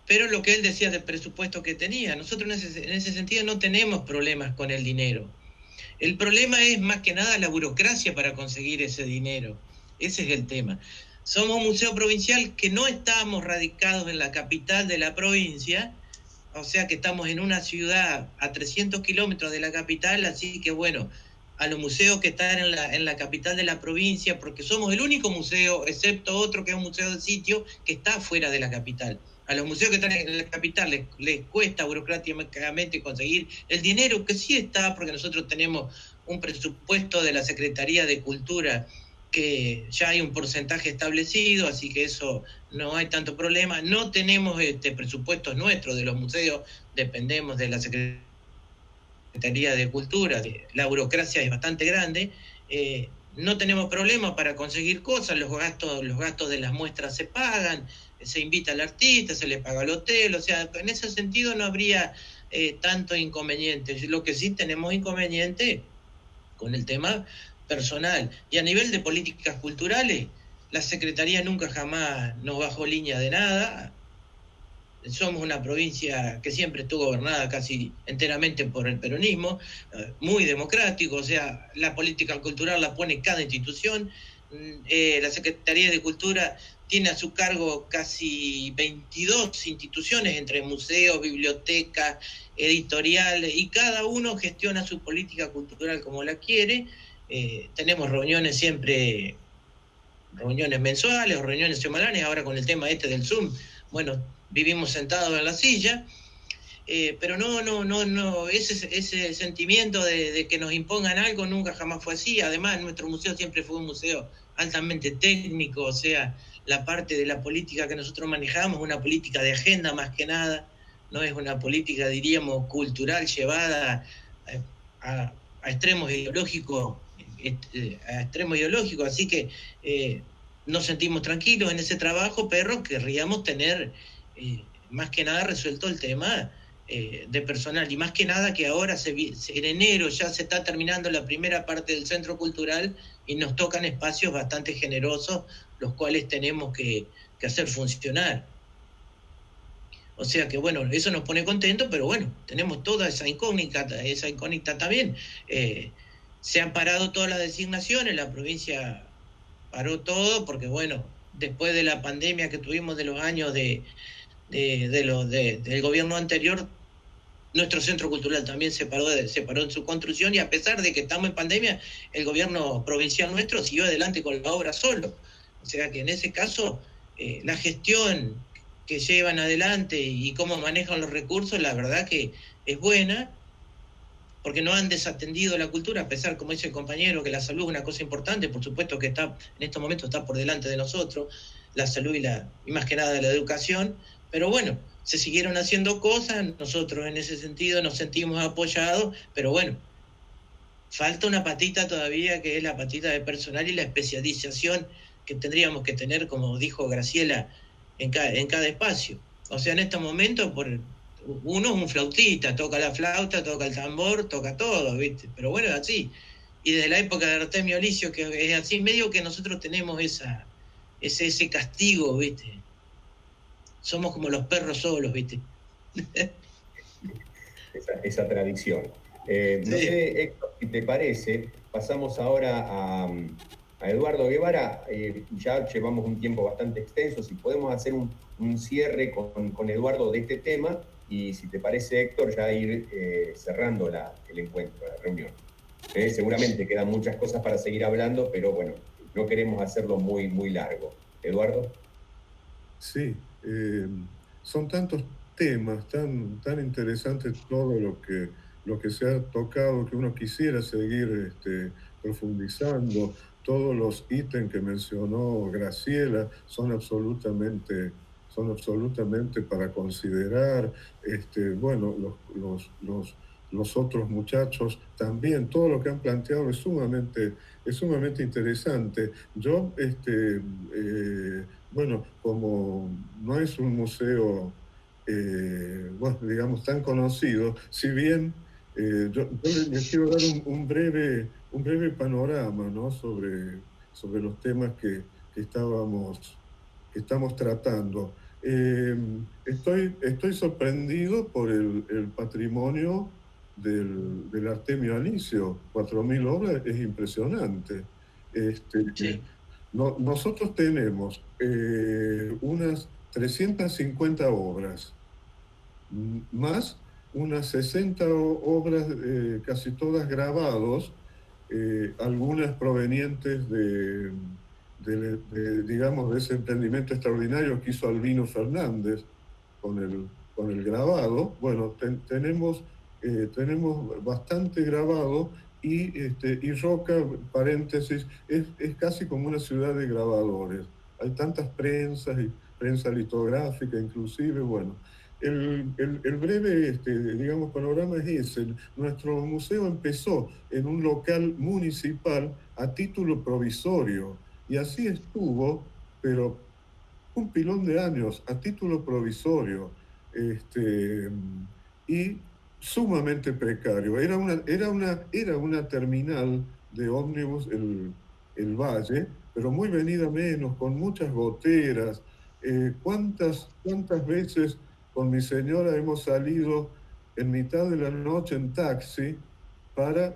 pero lo que él decía del presupuesto que tenía, nosotros en ese sentido no tenemos problemas con el dinero. El problema es más que nada la burocracia para conseguir ese dinero. Ese es el tema. Somos un museo provincial que no estamos radicados en la capital de la provincia, o sea que estamos en una ciudad a 300 kilómetros de la capital, así que bueno, a los museos que están en la capital de la provincia, porque somos el único museo, excepto otro que es un museo de sitio, que está fuera de la capital. A los museos que están en la capital les cuesta burocráticamente conseguir el dinero, que sí está, porque nosotros tenemos un presupuesto de la Secretaría de Cultura que ya hay un porcentaje establecido, así que eso no hay tanto problema. No tenemos presupuestos nuestros de los museos, dependemos de la Secretaría de Cultura, la burocracia es bastante grande. No tenemos problemas para conseguir cosas, los gastos de las muestras se pagan, se invita al artista, se le paga el hotel, o sea, en ese sentido no habría tanto inconveniente. Lo que sí tenemos inconveniente con el tema personal. Y a nivel de políticas culturales, la Secretaría nunca jamás nos bajó línea de nada. Somos una provincia que siempre estuvo gobernada casi enteramente por el peronismo, muy democrático, o sea, la política cultural la pone cada institución. La Secretaría de Cultura tiene a su cargo casi 22 instituciones entre museos, bibliotecas, editoriales, y cada uno gestiona su política cultural como la quiere. Tenemos reuniones siempre, reuniones mensuales o reuniones semanales, ahora con el tema del Zoom, bueno, vivimos sentados en la silla, pero no, ese sentimiento de que nos impongan algo nunca jamás fue así. Además, nuestro museo siempre fue un museo altamente técnico, o sea, la parte de la política que nosotros manejamos, una política de agenda más que nada, no es una política, diríamos, cultural llevada a extremos ideológicos, así que nos sentimos tranquilos en ese trabajo, pero querríamos tener más que nada resuelto el tema de personal, y más que nada que ahora en enero ya se está terminando la primera parte del centro cultural y nos tocan espacios bastante generosos, los cuales tenemos que hacer funcionar. O sea que bueno, eso nos pone contentos, pero bueno, tenemos toda esa incógnita también. Se han parado todas las designaciones, la provincia paró todo, porque bueno, después de la pandemia que tuvimos de los años del gobierno anterior, nuestro centro cultural también se paró en su construcción, y a pesar de que estamos en pandemia, el gobierno provincial nuestro siguió adelante con la obra solo. O sea que en ese caso, la gestión que llevan adelante y cómo manejan los recursos, la verdad que es buena, porque no han desatendido la cultura, a pesar, como dice el compañero, que la salud es una cosa importante, por supuesto que en estos momentos está por delante de nosotros. la salud y más que nada la educación, pero bueno, se siguieron haciendo cosas, nosotros en ese sentido nos sentimos apoyados, pero bueno, falta una patita todavía, que es la patita de personal y la especialización que tendríamos que tener, como dijo Graciela, en cada espacio. O sea, en este momento, uno es un flautista, toca la flauta, toca el tambor, toca todo, ¿viste? Pero bueno, es así. Y desde la época de Artemio Alicio, que es así, medio que nosotros tenemos ese castigo, ¿viste? Somos como los perros solos, ¿viste? esa tradición. No sé, Héctor, si te parece, pasamos ahora a Eduardo Guevara. Ya llevamos un tiempo bastante extenso, si podemos hacer un cierre con Eduardo de este tema, y si te parece, Héctor, ya ir cerrando el encuentro, la reunión. Seguramente quedan muchas cosas para seguir hablando, pero bueno, no queremos hacerlo muy, muy largo. Eduardo. Sí, son tantos temas tan interesantes, todo lo que se ha tocado, que uno quisiera seguir profundizando. Todos los ítems que mencionó Graciela son absolutamente para considerar. Bueno, los otros muchachos también, todo lo que han planteado es sumamente interesante. Yo, bueno, como no es un museo, bueno, digamos, tan conocido, si bien yo les quiero dar un breve panorama, ¿no? sobre los temas que estamos tratando. Estoy sorprendido por el patrimonio del Artemio Alicio. 4.000 obras es impresionante. Sí. Nosotros tenemos unas 350 obras, más unas 60 obras, casi todas grabados, algunas provenientes digamos, de ese emprendimiento extraordinario que hizo Albino Fernández con el grabado. Bueno, tenemos bastante grabado, y Roca, paréntesis, es casi como una ciudad de grabadores. Hay tantas prensas, y prensa litográfica inclusive. Bueno, el breve, digamos, panorama es ese. Nuestro museo empezó en un local municipal a título provisorio, y así estuvo, pero un pilón de años a título provisorio, y sumamente precario. Era una terminal de ómnibus, el Valle, pero muy venida menos, con muchas goteras. ¿Cuántas veces con mi señora hemos salido en mitad de la noche en taxi para,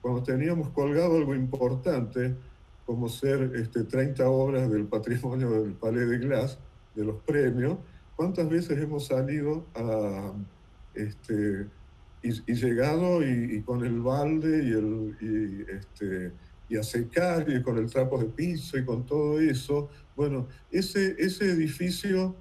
cuando teníamos colgado algo importante, como ser 30 obras del patrimonio del Palais de Glace, de los premios? ¿Cuántas veces hemos salido y llegado y con el balde y a secar, y con el trapo de piso y con todo eso? Bueno, ese edificio,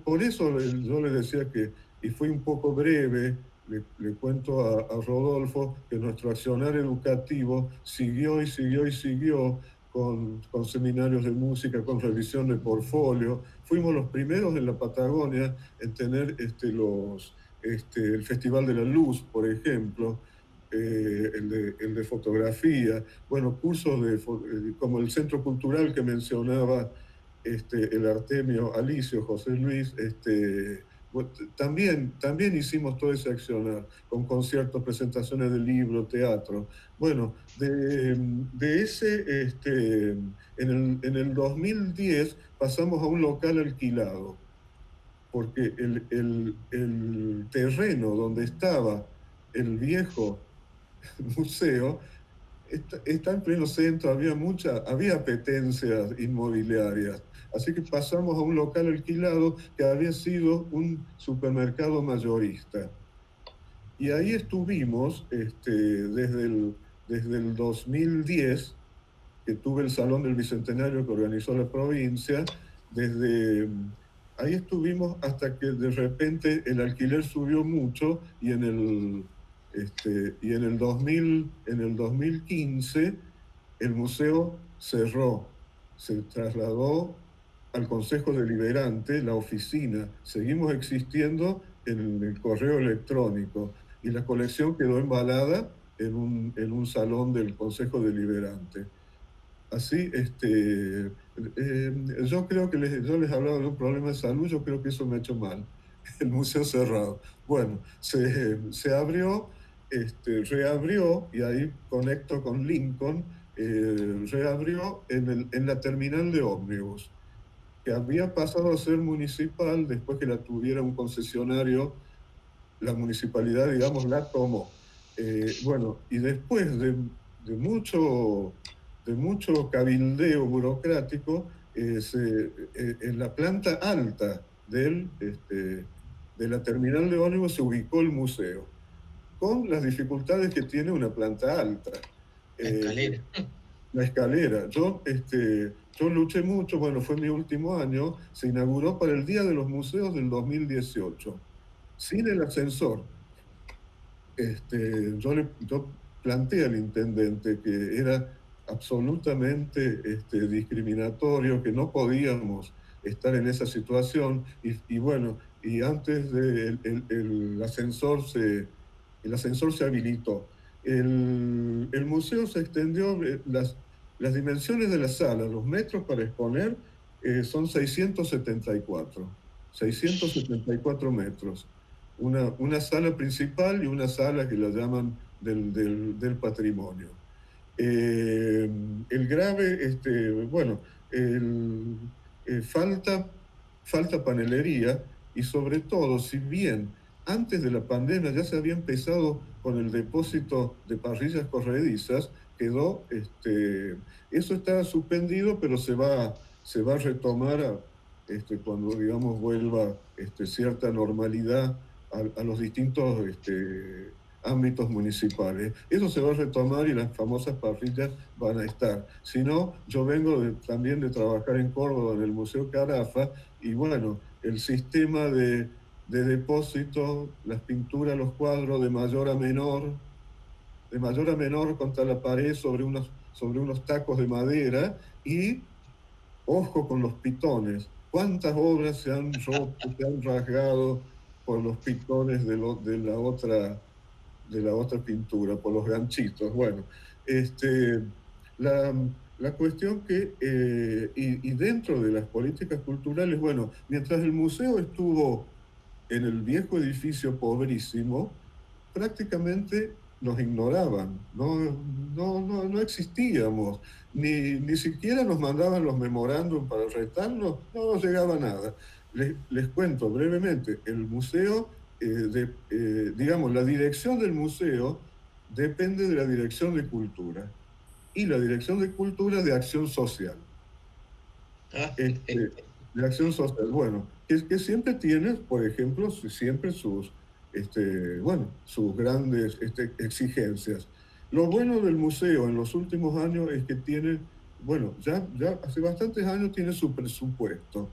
por eso yo le decía que, y fui un poco breve, le cuento a Rodolfo que nuestro accionar educativo siguió y siguió y siguió con seminarios de música, con revisión de portfolio. Fuimos los primeros en la Patagonia en tener el Festival de la Luz, por ejemplo, el de fotografía. Bueno, cursos como el Centro Cultural que mencionaba el Artemio Alicio, José Luis. También hicimos todo ese accionar, con conciertos, presentaciones de libros, teatro. Bueno, de ese, en el 2010 pasamos a un local alquilado, porque el terreno donde estaba el viejo museo está en pleno centro, había apetencias inmobiliarias. Así que pasamos a un local alquilado que había sido un supermercado mayorista. Y ahí estuvimos desde el 2010, que tuve el Salón del Bicentenario que organizó la provincia. Ahí estuvimos hasta que de repente el alquiler subió mucho, y en el 2015 el museo cerró. se trasladó al Consejo Deliberante, la oficina. Seguimos existiendo en el correo electrónico y la colección quedó embalada en un salón del Consejo Deliberante. Así, yo creo que yo les hablaba de un problema de salud, yo creo que eso me ha hecho mal. El museo cerrado. Bueno, se abrió, reabrió, y ahí conecto con Lincoln, reabrió en la terminal de ómnibus, que había pasado a ser municipal después que la tuviera un concesionario, la municipalidad, digamos, la tomó. Bueno, y después de mucho cabildeo burocrático, en la planta alta de la terminal de ómnibus se ubicó el museo, con las dificultades que tiene una planta alta. La escalera. La escalera. Yo luché mucho, bueno, fue mi último año, se inauguró para el Día de los Museos del 2018, sin el ascensor. Yo planteé al intendente que era absolutamente discriminatorio, que no podíamos estar en esa situación, y bueno, y antes el ascensor se habilitó. El museo se extendió, las dimensiones de la sala, los metros para exponer, son 674 metros. Una sala principal y una sala que la llaman del patrimonio. El grave, bueno, falta panelería, y sobre todo, si bien antes de la pandemia ya se había empezado con el depósito de parrillas corredizas, eso está suspendido, pero se va a retomar cuando, digamos, vuelva cierta normalidad a los distintos ámbitos municipales. Eso se va a retomar y las famosas parrillas van a estar. Si no, yo vengo también de trabajar en Córdoba, en el Museo Carafa, y bueno, el sistema de depósito, las pinturas, los cuadros de mayor a menor contra la pared sobre unos tacos de madera, y ojo con los pitones. ¿Cuántas obras se han roto, se han rasgado por los pitones de la otra pintura, por los ganchitos? Bueno, la cuestión que, y dentro de las políticas culturales, bueno, mientras el museo estuvo en el viejo edificio pobrísimo, prácticamente nos ignoraban, no existíamos, ni siquiera nos mandaban los memorándum para retarnos, no nos llegaba nada. Les cuento brevemente, el museo, digamos, la dirección del museo depende de la Dirección de Cultura, y la Dirección de Cultura de Acción Social. De Acción Social, bueno, que siempre tiene, por ejemplo, siempre sus grandes exigencias. Lo bueno del museo en los últimos años es que tiene, bueno, ya hace bastantes años tiene su presupuesto.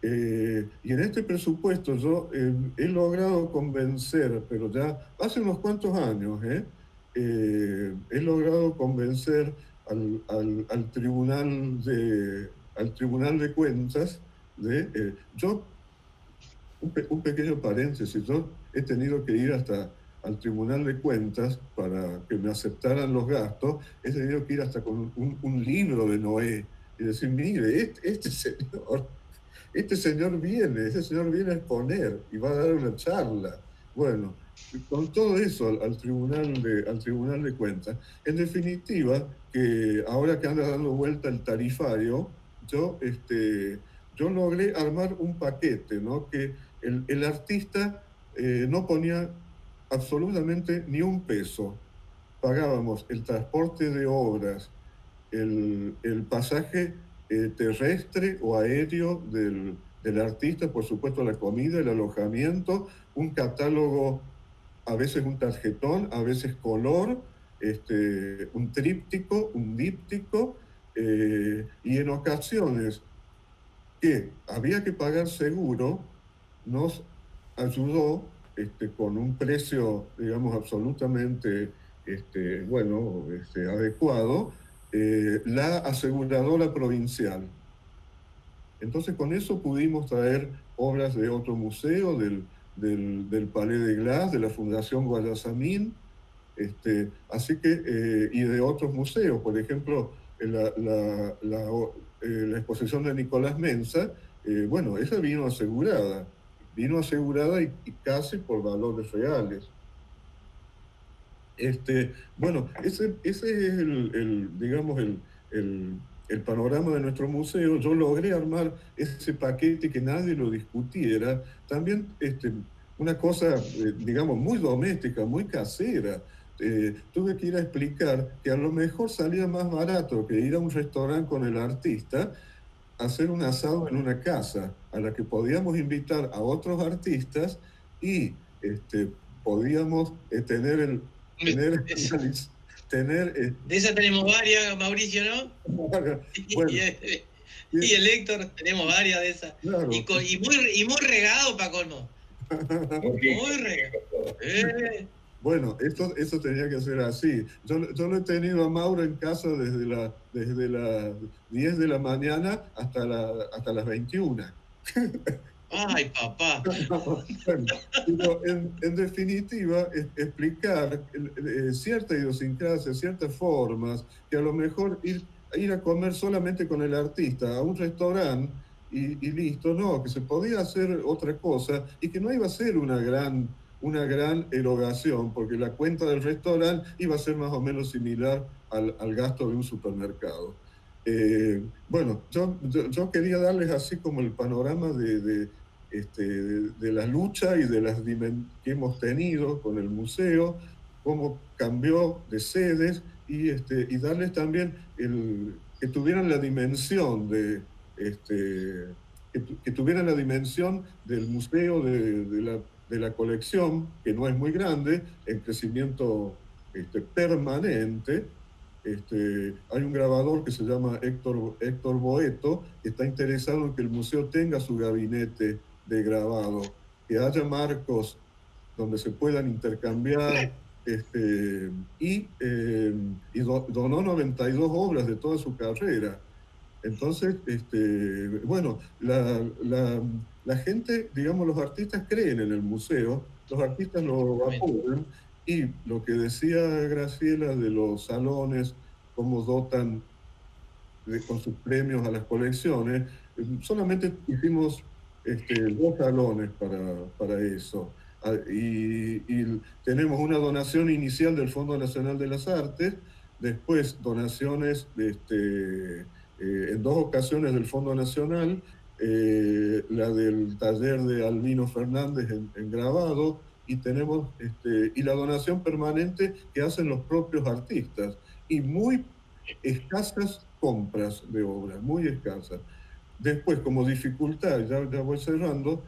Y en este presupuesto yo he logrado convencer, pero ya hace unos cuantos años, he logrado convencer al Tribunal de Cuentas un pequeño paréntesis, yo he tenido que ir hasta al Tribunal de Cuentas para que me aceptaran los gastos, he tenido que ir hasta con un libro de Noé y decir, mire, este señor viene a exponer y va a dar una charla. Bueno, con todo eso al Tribunal de Cuentas. En definitiva, que ahora que anda dando vuelta el tarifario, yo logré armar un paquete, ¿no? Que el artista no ponía absolutamente ni un peso. Pagábamos el transporte de obras, el pasaje terrestre o aéreo del artista, por supuesto la comida, el alojamiento, un catálogo, a veces un tarjetón, a veces color, un tríptico, un díptico, y en ocasiones que había que pagar seguro, nos ayudó con un precio, digamos, absolutamente adecuado, la aseguradora provincial. Entonces con eso pudimos traer obras de otro museo, del Palais de Glace, de la Fundación Guayasamín, así que, y de otros museos, por ejemplo, la exposición de Nicolás Mensa, bueno, esa vino asegurada y casi por valores reales. Bueno, ese es digamos, el panorama de nuestro museo. Yo logré armar ese paquete que nadie lo discutiera. También una cosa, digamos, muy doméstica, muy casera. Tuve que ir a explicar que a lo mejor salía más barato que ir a un restaurante con el artista, hacer un asado en una casa a la que podíamos invitar a otros artistas y podíamos tener de esa tenemos varias, Mauricio, ¿no? Bueno, y el Héctor, tenemos varias de esas. Claro. Y muy regado para colmo. Muy regado. Bueno, esto tenía que ser así. Yo lo he tenido a Mauro en casa desde las 10 de la mañana hasta las 21. ¡Ay, papá! Bueno, en definitiva, explicar cierta idiosincrasia, ciertas formas, que a lo mejor ir a comer solamente con el artista a un restaurante y listo, no, que se podía hacer otra cosa y que no iba a ser una gran erogación, porque la cuenta del restaurante iba a ser más o menos similar al gasto de un supermercado. Bueno, yo quería darles así como el panorama de la lucha y de las que hemos tenido con el museo, cómo cambió de sedes y darles también que tuvieran la dimensión que tuvieran la dimensión del museo, de la colección, que no es muy grande, en crecimiento permanente. Hay un grabador que se llama Héctor Boeto, que está interesado en que el museo tenga su gabinete de grabado, que haya marcos donde se puedan intercambiar, y donó 92 obras de toda su carrera. Entonces, bueno, la gente, digamos, los artistas creen en el museo, los artistas lo apoyan, y lo que decía Graciela de los salones, cómo dotan con sus premios a las colecciones, solamente hicimos 2 salones para eso. Y tenemos una donación inicial del Fondo Nacional de las Artes, después donaciones en 2 ocasiones del Fondo Nacional, la del taller de Albino Fernández en grabado, y tenemos y la donación permanente que hacen los propios artistas, y muy escasas compras de obras, muy escasas. Después, como dificultad, ya voy cerrando,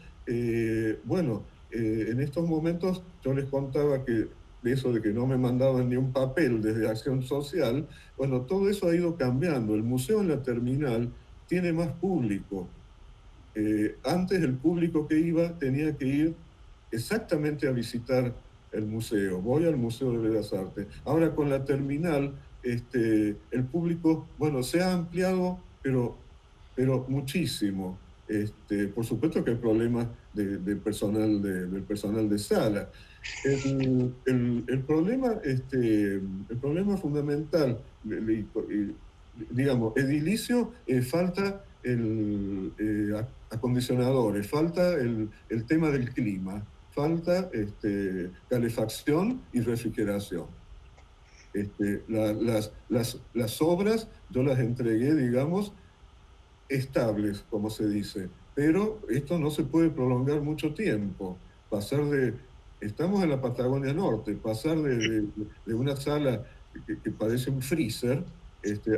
bueno, en estos momentos yo les contaba que de eso de que no me mandaban ni un papel desde Acción Social, bueno, todo eso ha ido cambiando. El museo en la terminal tiene más público. Antes el público que iba tenía que ir exactamente a visitar el museo. Voy al Museo de Bellas Artes. Ahora con la terminal, el público, bueno, se ha ampliado, pero muchísimo. Por supuesto que hay problemas del personal de sala. El problema fundamental, digamos, edilicio, falta acondicionadores, falta el tema del clima, falta calefacción y refrigeración. Las obras yo las entregué, digamos, estables, como se dice, pero esto no se puede prolongar mucho tiempo. Estamos en la Patagonia Norte, pasar de una sala que parece un freezer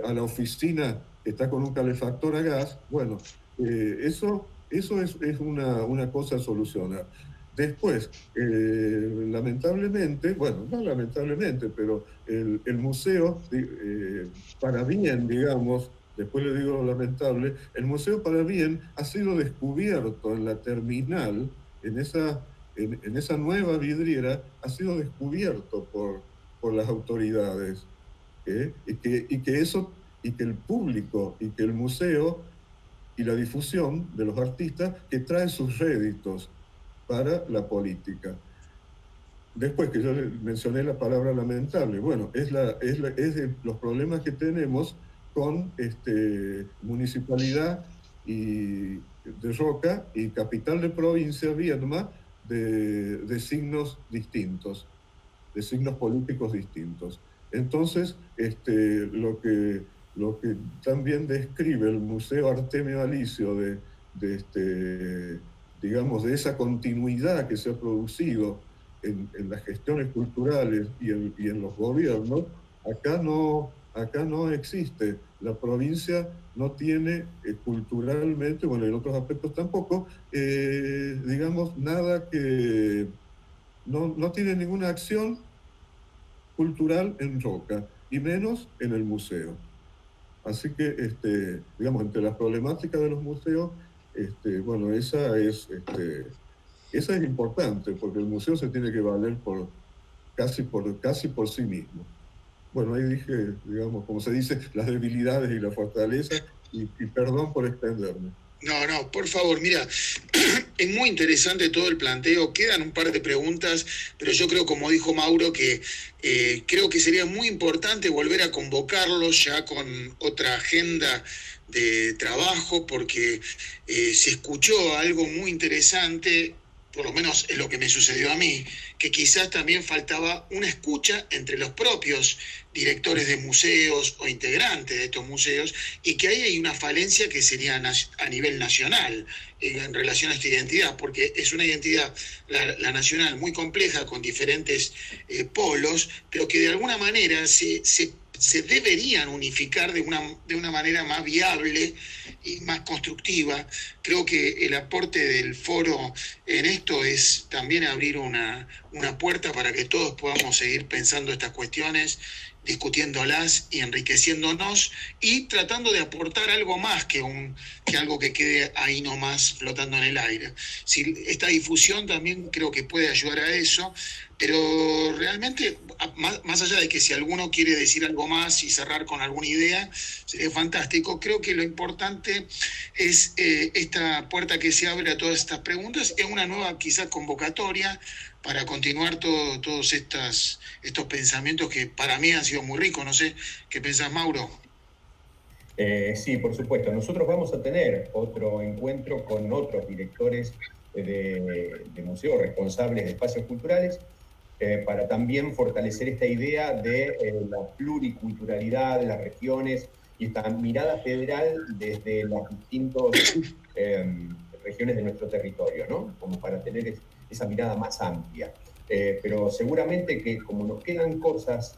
a la oficina que está con un calefactor a gas, bueno, eso es una cosa a solucionar. Después, lamentablemente, bueno, no lamentablemente, pero el museo, para bien, digamos, después le digo lo lamentable, el museo para bien ha sido descubierto en la terminal, en esa nueva vidriera, ha sido descubierto por las autoridades. y que el público y que el museo y la difusión de los artistas que traen sus réditos para la política. Después que yo mencioné la palabra lamentable, bueno, es los problemas que tenemos con municipalidad de Roca y capital de provincia, Viedma, de signos distintos, de signos políticos distintos. Entonces, lo que también describe el Museo Artemio Alicio digamos, de esa continuidad que se ha producido en las gestiones culturales y en los gobiernos, acá no existe. La provincia no tiene culturalmente, bueno, en otros aspectos tampoco, digamos, nada que... No tiene ninguna acción cultural en Roca, y menos en el museo. Así que, digamos, entre las problemáticas de los museos, bueno, esa es importante, porque el museo se tiene que valer casi por sí mismo. Bueno, ahí dije, digamos, como se dice, las debilidades y la fortaleza, y perdón por extenderme. No, por favor, mira, es muy interesante todo el planteo, quedan un par de preguntas, pero yo creo, como dijo Mauro, que creo que sería muy importante volver a convocarlos ya con otra agenda de trabajo, porque se escuchó algo muy interesante, por lo menos es lo que me sucedió a mí, que quizás también faltaba una escucha entre los propios directores de museos o integrantes de estos museos, y que ahí hay una falencia que sería a nivel nacional en relación a esta identidad, porque es una identidad, la nacional, muy compleja, con diferentes polos, pero que de alguna manera se deberían unificar de una manera más viable y más constructiva. Creo que el aporte del foro en esto es también abrir una puerta para que todos podamos seguir pensando estas cuestiones, discutiéndolas y enriqueciéndonos, y tratando de aportar algo más que algo que quede ahí nomás flotando en el aire. Esta difusión también creo que puede ayudar a eso, pero realmente, más allá de que si alguno quiere decir algo más y cerrar con alguna idea, sería fantástico. Creo que lo importante es esta puerta que se abre a todas estas preguntas, y una nueva quizás convocatoria para continuar todos estos pensamientos que para mí han sido muy ricos. No sé, ¿qué pensás, Mauro? Sí, por supuesto. Nosotros vamos a tener otro encuentro con otros directores de museos, responsables de espacios culturales, para también fortalecer esta idea de la pluriculturalidad de las regiones y esta mirada federal desde las distintas regiones de nuestro territorio, ¿no? Como para tener esa mirada más amplia. Pero seguramente que como nos quedan cosas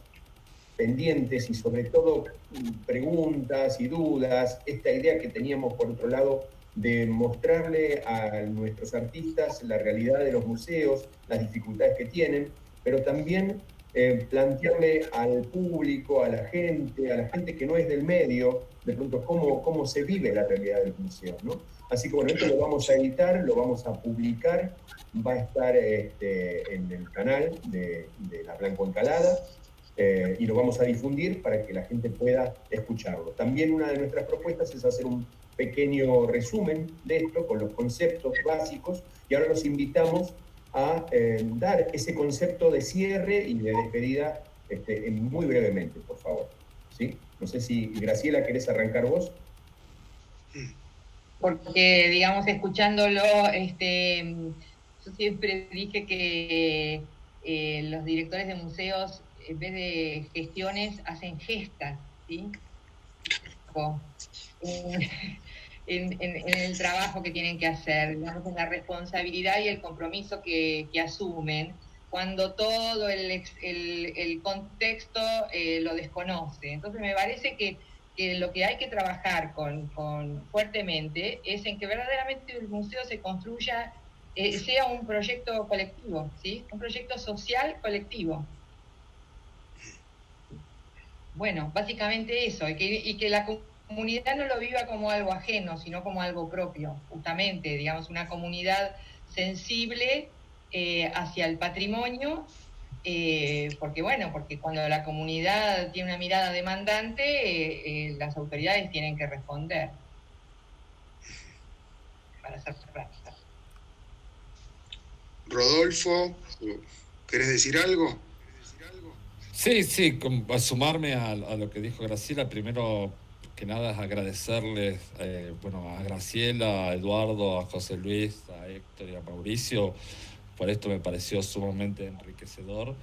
pendientes y sobre todo preguntas y dudas, esta idea que teníamos por otro lado de mostrarle a nuestros artistas la realidad de los museos, las dificultades que tienen, pero también plantearle al público, a la gente que no es del medio, de pronto cómo se vive la realidad del museo, ¿no? Así que bueno, esto lo vamos a editar, lo vamos a publicar, va a estar en el canal de La Blanco Encalada, y lo vamos a difundir para que la gente pueda escucharlo. También una de nuestras propuestas es hacer un pequeño resumen de esto con los conceptos básicos, y ahora los invitamos a dar ese concepto de cierre y de despedida muy brevemente, por favor. ¿Sí? No sé si, Graciela, ¿querés arrancar vos? Porque, digamos, escuchándolo, yo siempre dije que los directores de museos, en vez de gestiones, hacen gestas, ¿sí? En el trabajo que tienen que hacer, digamos, en la responsabilidad y el compromiso que asumen, cuando todo el contexto lo desconoce. Entonces me parece que lo que hay que trabajar fuertemente es en que verdaderamente el museo se construya, sea un proyecto colectivo, ¿sí? Un proyecto social colectivo. Bueno, básicamente eso, y que la comunidad no lo viva como algo ajeno, sino como algo propio, justamente, digamos, una comunidad sensible hacia el patrimonio porque cuando la comunidad tiene una mirada demandante, las autoridades tienen que responder. Para hacer práctica. Rodolfo, ¿querés decir algo? Sí, a sumarme a lo que dijo Graciela. Primero que nada es agradecerles a Graciela, a Eduardo, a José Luis, a Héctor y a Mauricio. Por esto me pareció sumamente enriquecedor.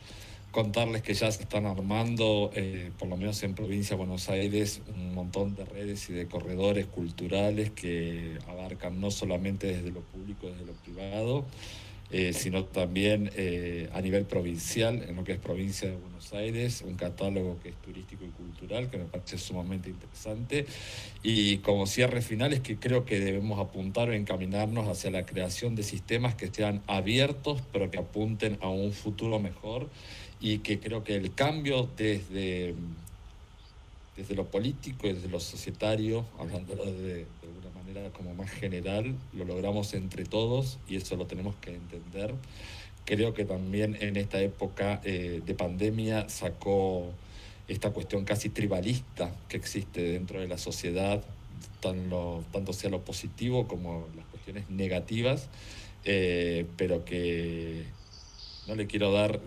Contarles que ya se están armando, por lo menos en provincia de Buenos Aires, un montón de redes y de corredores culturales que abarcan no solamente desde lo público, desde lo privado, sino también a nivel provincial, en lo que es provincia de Buenos Aires, un catálogo que es turístico y cultural, que me parece sumamente interesante. Y como cierre final es que creo que debemos apuntar o encaminarnos hacia la creación de sistemas que sean abiertos, pero que apunten a un futuro mejor, y que creo que el cambio desde lo político y desde lo societario, hablándolo de alguna manera como más general, lo logramos entre todos, y eso lo tenemos que entender. Creo que también en esta época de pandemia sacó esta cuestión casi tribalista que existe dentro de la sociedad, tanto sea lo positivo como las cuestiones negativas, pero que no le quiero dar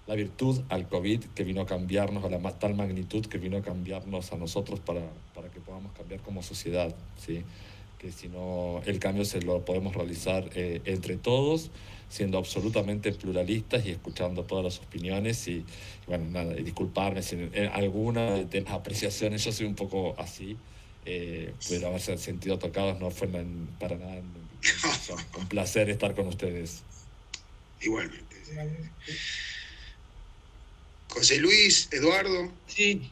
la virtud al COVID, que vino a cambiarnos, a la tal magnitud que vino a cambiarnos a nosotros para que podamos cambiar como sociedad, ¿sí? Que si no, el cambio se lo podemos realizar entre todos, siendo absolutamente pluralistas y escuchando todas las opiniones. Y bueno, nada, y disculparme si en alguna de las apreciaciones yo soy un poco así, pero haberse sentido tocados no fue para nada un placer estar con ustedes. Igualmente. José Luis, Eduardo. Sí,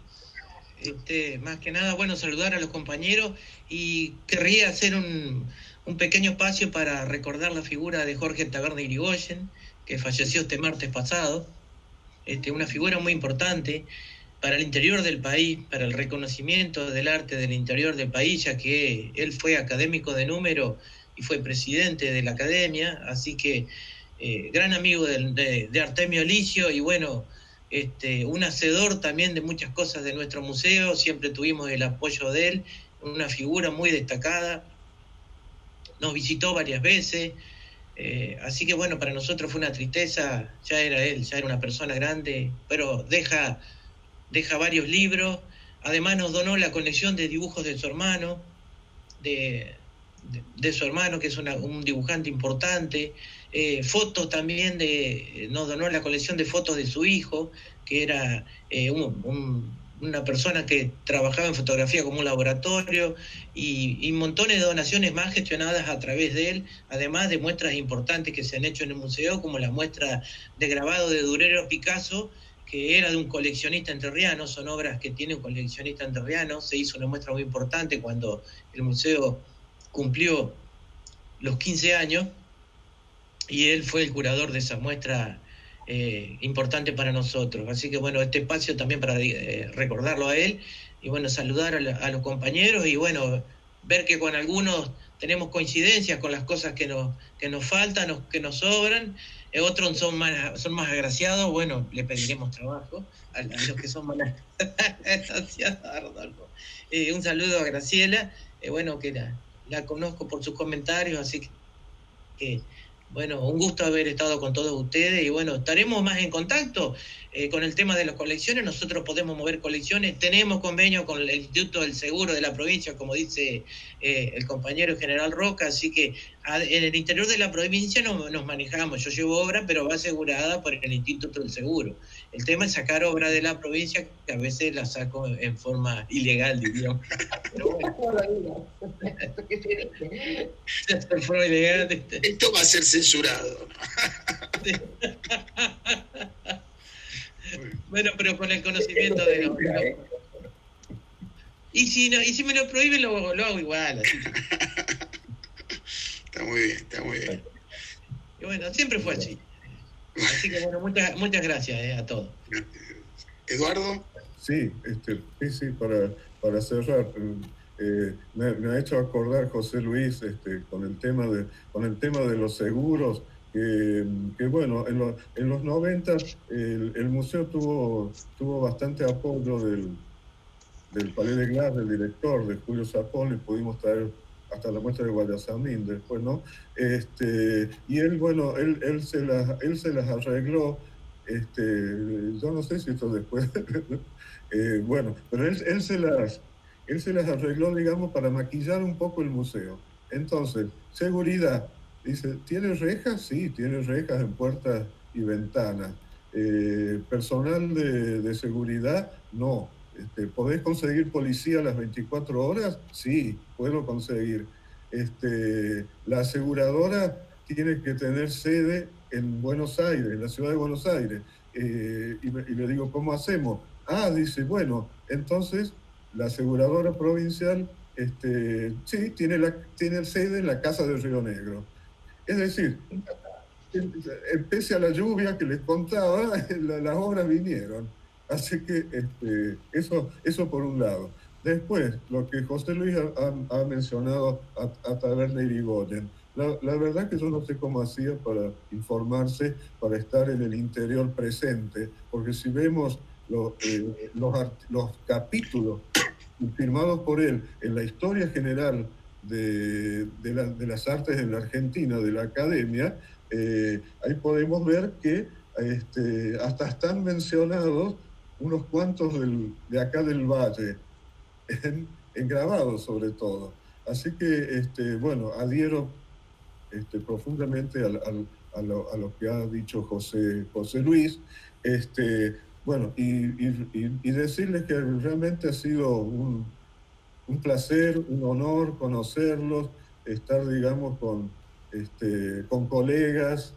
más que nada, bueno, saludar a los compañeros, y querría hacer un pequeño espacio para recordar la figura de Jorge Taberna Irigoyen, que falleció este martes pasado. Una figura muy importante para el interior del país, para el reconocimiento del arte del interior del país, ya que él fue académico de número y fue presidente de la academia, así que gran amigo de Artemio Licio, y bueno, un hacedor también de muchas cosas de nuestro museo. Siempre tuvimos el apoyo de él, una figura muy destacada, nos visitó varias veces, así que bueno, para nosotros fue una tristeza. Ya era él, ya era una persona grande, pero deja varios libros. Además nos donó la colección de dibujos de su hermano, de su hermano, que es un dibujante importante. Fotos también, nos donó la colección de fotos de su hijo, que era una persona que trabajaba en fotografía como un laboratorio, y montones de donaciones más gestionadas a través de él, además de muestras importantes que se han hecho en el museo, como la muestra de grabado de Durero Picasso, que era de un coleccionista entrerriano. Son obras que tiene un coleccionista entrerriano. Se hizo una muestra muy importante cuando el museo cumplió los 15 años, y él fue el curador de esa muestra importante para nosotros. Así que bueno, este espacio también para recordarlo a él, y bueno, saludar a los compañeros, y bueno, ver que con algunos tenemos coincidencias con las cosas que nos faltan, que nos sobran. Otros son más agraciados. Bueno, le pediremos trabajo a los que son más agraciados, Rodolfo. Un saludo a Graciela, bueno, que la conozco por sus comentarios, así que bueno, un gusto haber estado con todos ustedes, y bueno, estaremos más en contacto con el tema de las colecciones. Nosotros podemos mover colecciones, tenemos convenio con el Instituto del Seguro de la provincia, como dice el compañero general Roca, así que en el interior de la provincia nos manejamos. Yo llevo obra, pero va asegurada por el Instituto del Seguro. El tema es sacar obra de la provincia, que a veces la saco en forma ilegal, diríamos. Pero bueno. En forma ilegal. Esto va a ser censurado. Bueno, pero con el conocimiento de los... Y si me lo prohíben, lo hago igual. Así. Está muy bien, está muy bien. Y bueno, siempre fue así. Así que bueno, muchas gracias a todos. Eduardo. Sí, para cerrar, me ha hecho acordar José Luis con el tema de los seguros, que bueno, en los 90 el museo tuvo bastante apoyo del Palais de Glass, del director, de Julio Zapón, y pudimos traer hasta la muestra de Guayasamín después, ¿no? Y él, bueno, él se las arregló, yo no sé si esto después, bueno, pero él se las arregló, digamos, para maquillar un poco el museo. Entonces, seguridad, dice, ¿tiene rejas? Sí, tiene rejas en puertas y ventanas. Personal de seguridad, no. ¿Podés conseguir policía a las 24 horas? Sí, puedo conseguir. La aseguradora tiene que tener sede en Buenos Aires, en la ciudad de Buenos Aires. Y le digo, ¿cómo hacemos? Ah, dice, bueno, entonces la aseguradora provincial, sí, tiene sede en la Casa de Río Negro. Es decir, pese a la lluvia que les contaba, las obras vinieron. Así que eso por un lado. Después, lo que José Luis ha mencionado a Taberna Irigoyen. La verdad que yo no sé cómo hacía para informarse, para estar en el interior presente, porque si vemos los capítulos firmados por él en la historia general de las artes en la Argentina, de la academia, ahí podemos ver que hasta están mencionados unos cuantos de acá del Valle, en grabados sobre todo. Así que, bueno, adhiero profundamente a lo que ha dicho José Luis. Bueno, y decirles que realmente ha sido un placer, un honor conocerlos, estar, digamos, con colegas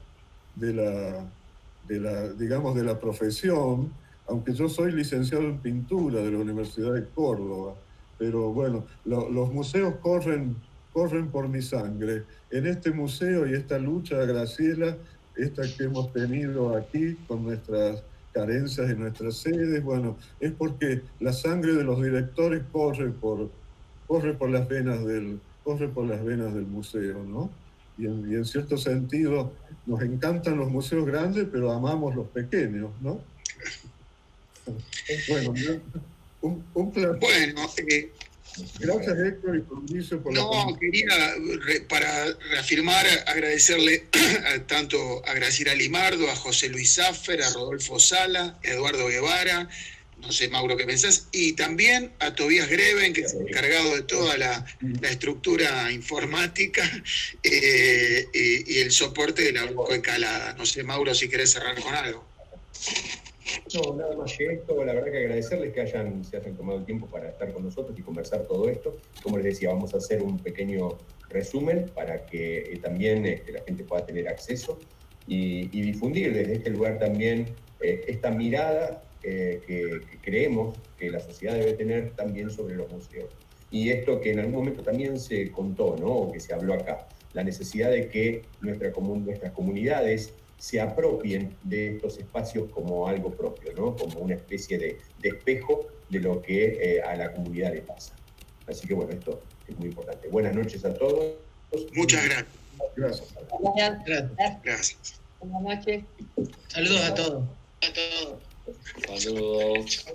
digamos, de la profesión, aunque yo soy licenciado en pintura de la Universidad de Córdoba, pero bueno, los museos corren por mi sangre. En este museo y esta lucha, Graciela, esta que hemos tenido aquí con nuestras carencias en nuestras sedes, bueno, es porque la sangre de los directores corre por las venas del museo, ¿no? Y en cierto sentido nos encantan los museos grandes, pero amamos los pequeños, ¿no? Bueno, un placer. Bueno, gracias, Héctor y Mauricio, por no, quería, para reafirmar, agradecerle tanto a Graciela Limardo, a José Luis Zaffer, a Rodolfo Sala, a Eduardo Guevara, no sé, Mauro, ¿qué pensás? Y también a Tobías Greven, que es encargado de toda la estructura informática y el soporte de la Escalada. No sé, Mauro, si querés cerrar con algo. No, nada más que esto. La verdad que agradecerles que se hayan tomado el tiempo para estar con nosotros y conversar todo esto. Como les decía, vamos a hacer un pequeño resumen para que también la gente pueda tener acceso y difundir desde este lugar también esta mirada que creemos que la sociedad debe tener también sobre los museos. Y esto que en algún momento también se contó, ¿no? O que se habló acá, la necesidad de que nuestras comunidades se apropien de estos espacios como algo propio, ¿no? Como una especie de espejo de lo que a la comunidad le pasa. Así que bueno, esto es muy importante. Buenas noches a todos. Muchas gracias. Gracias. Buenas noches. Saludos a todos. Saludos.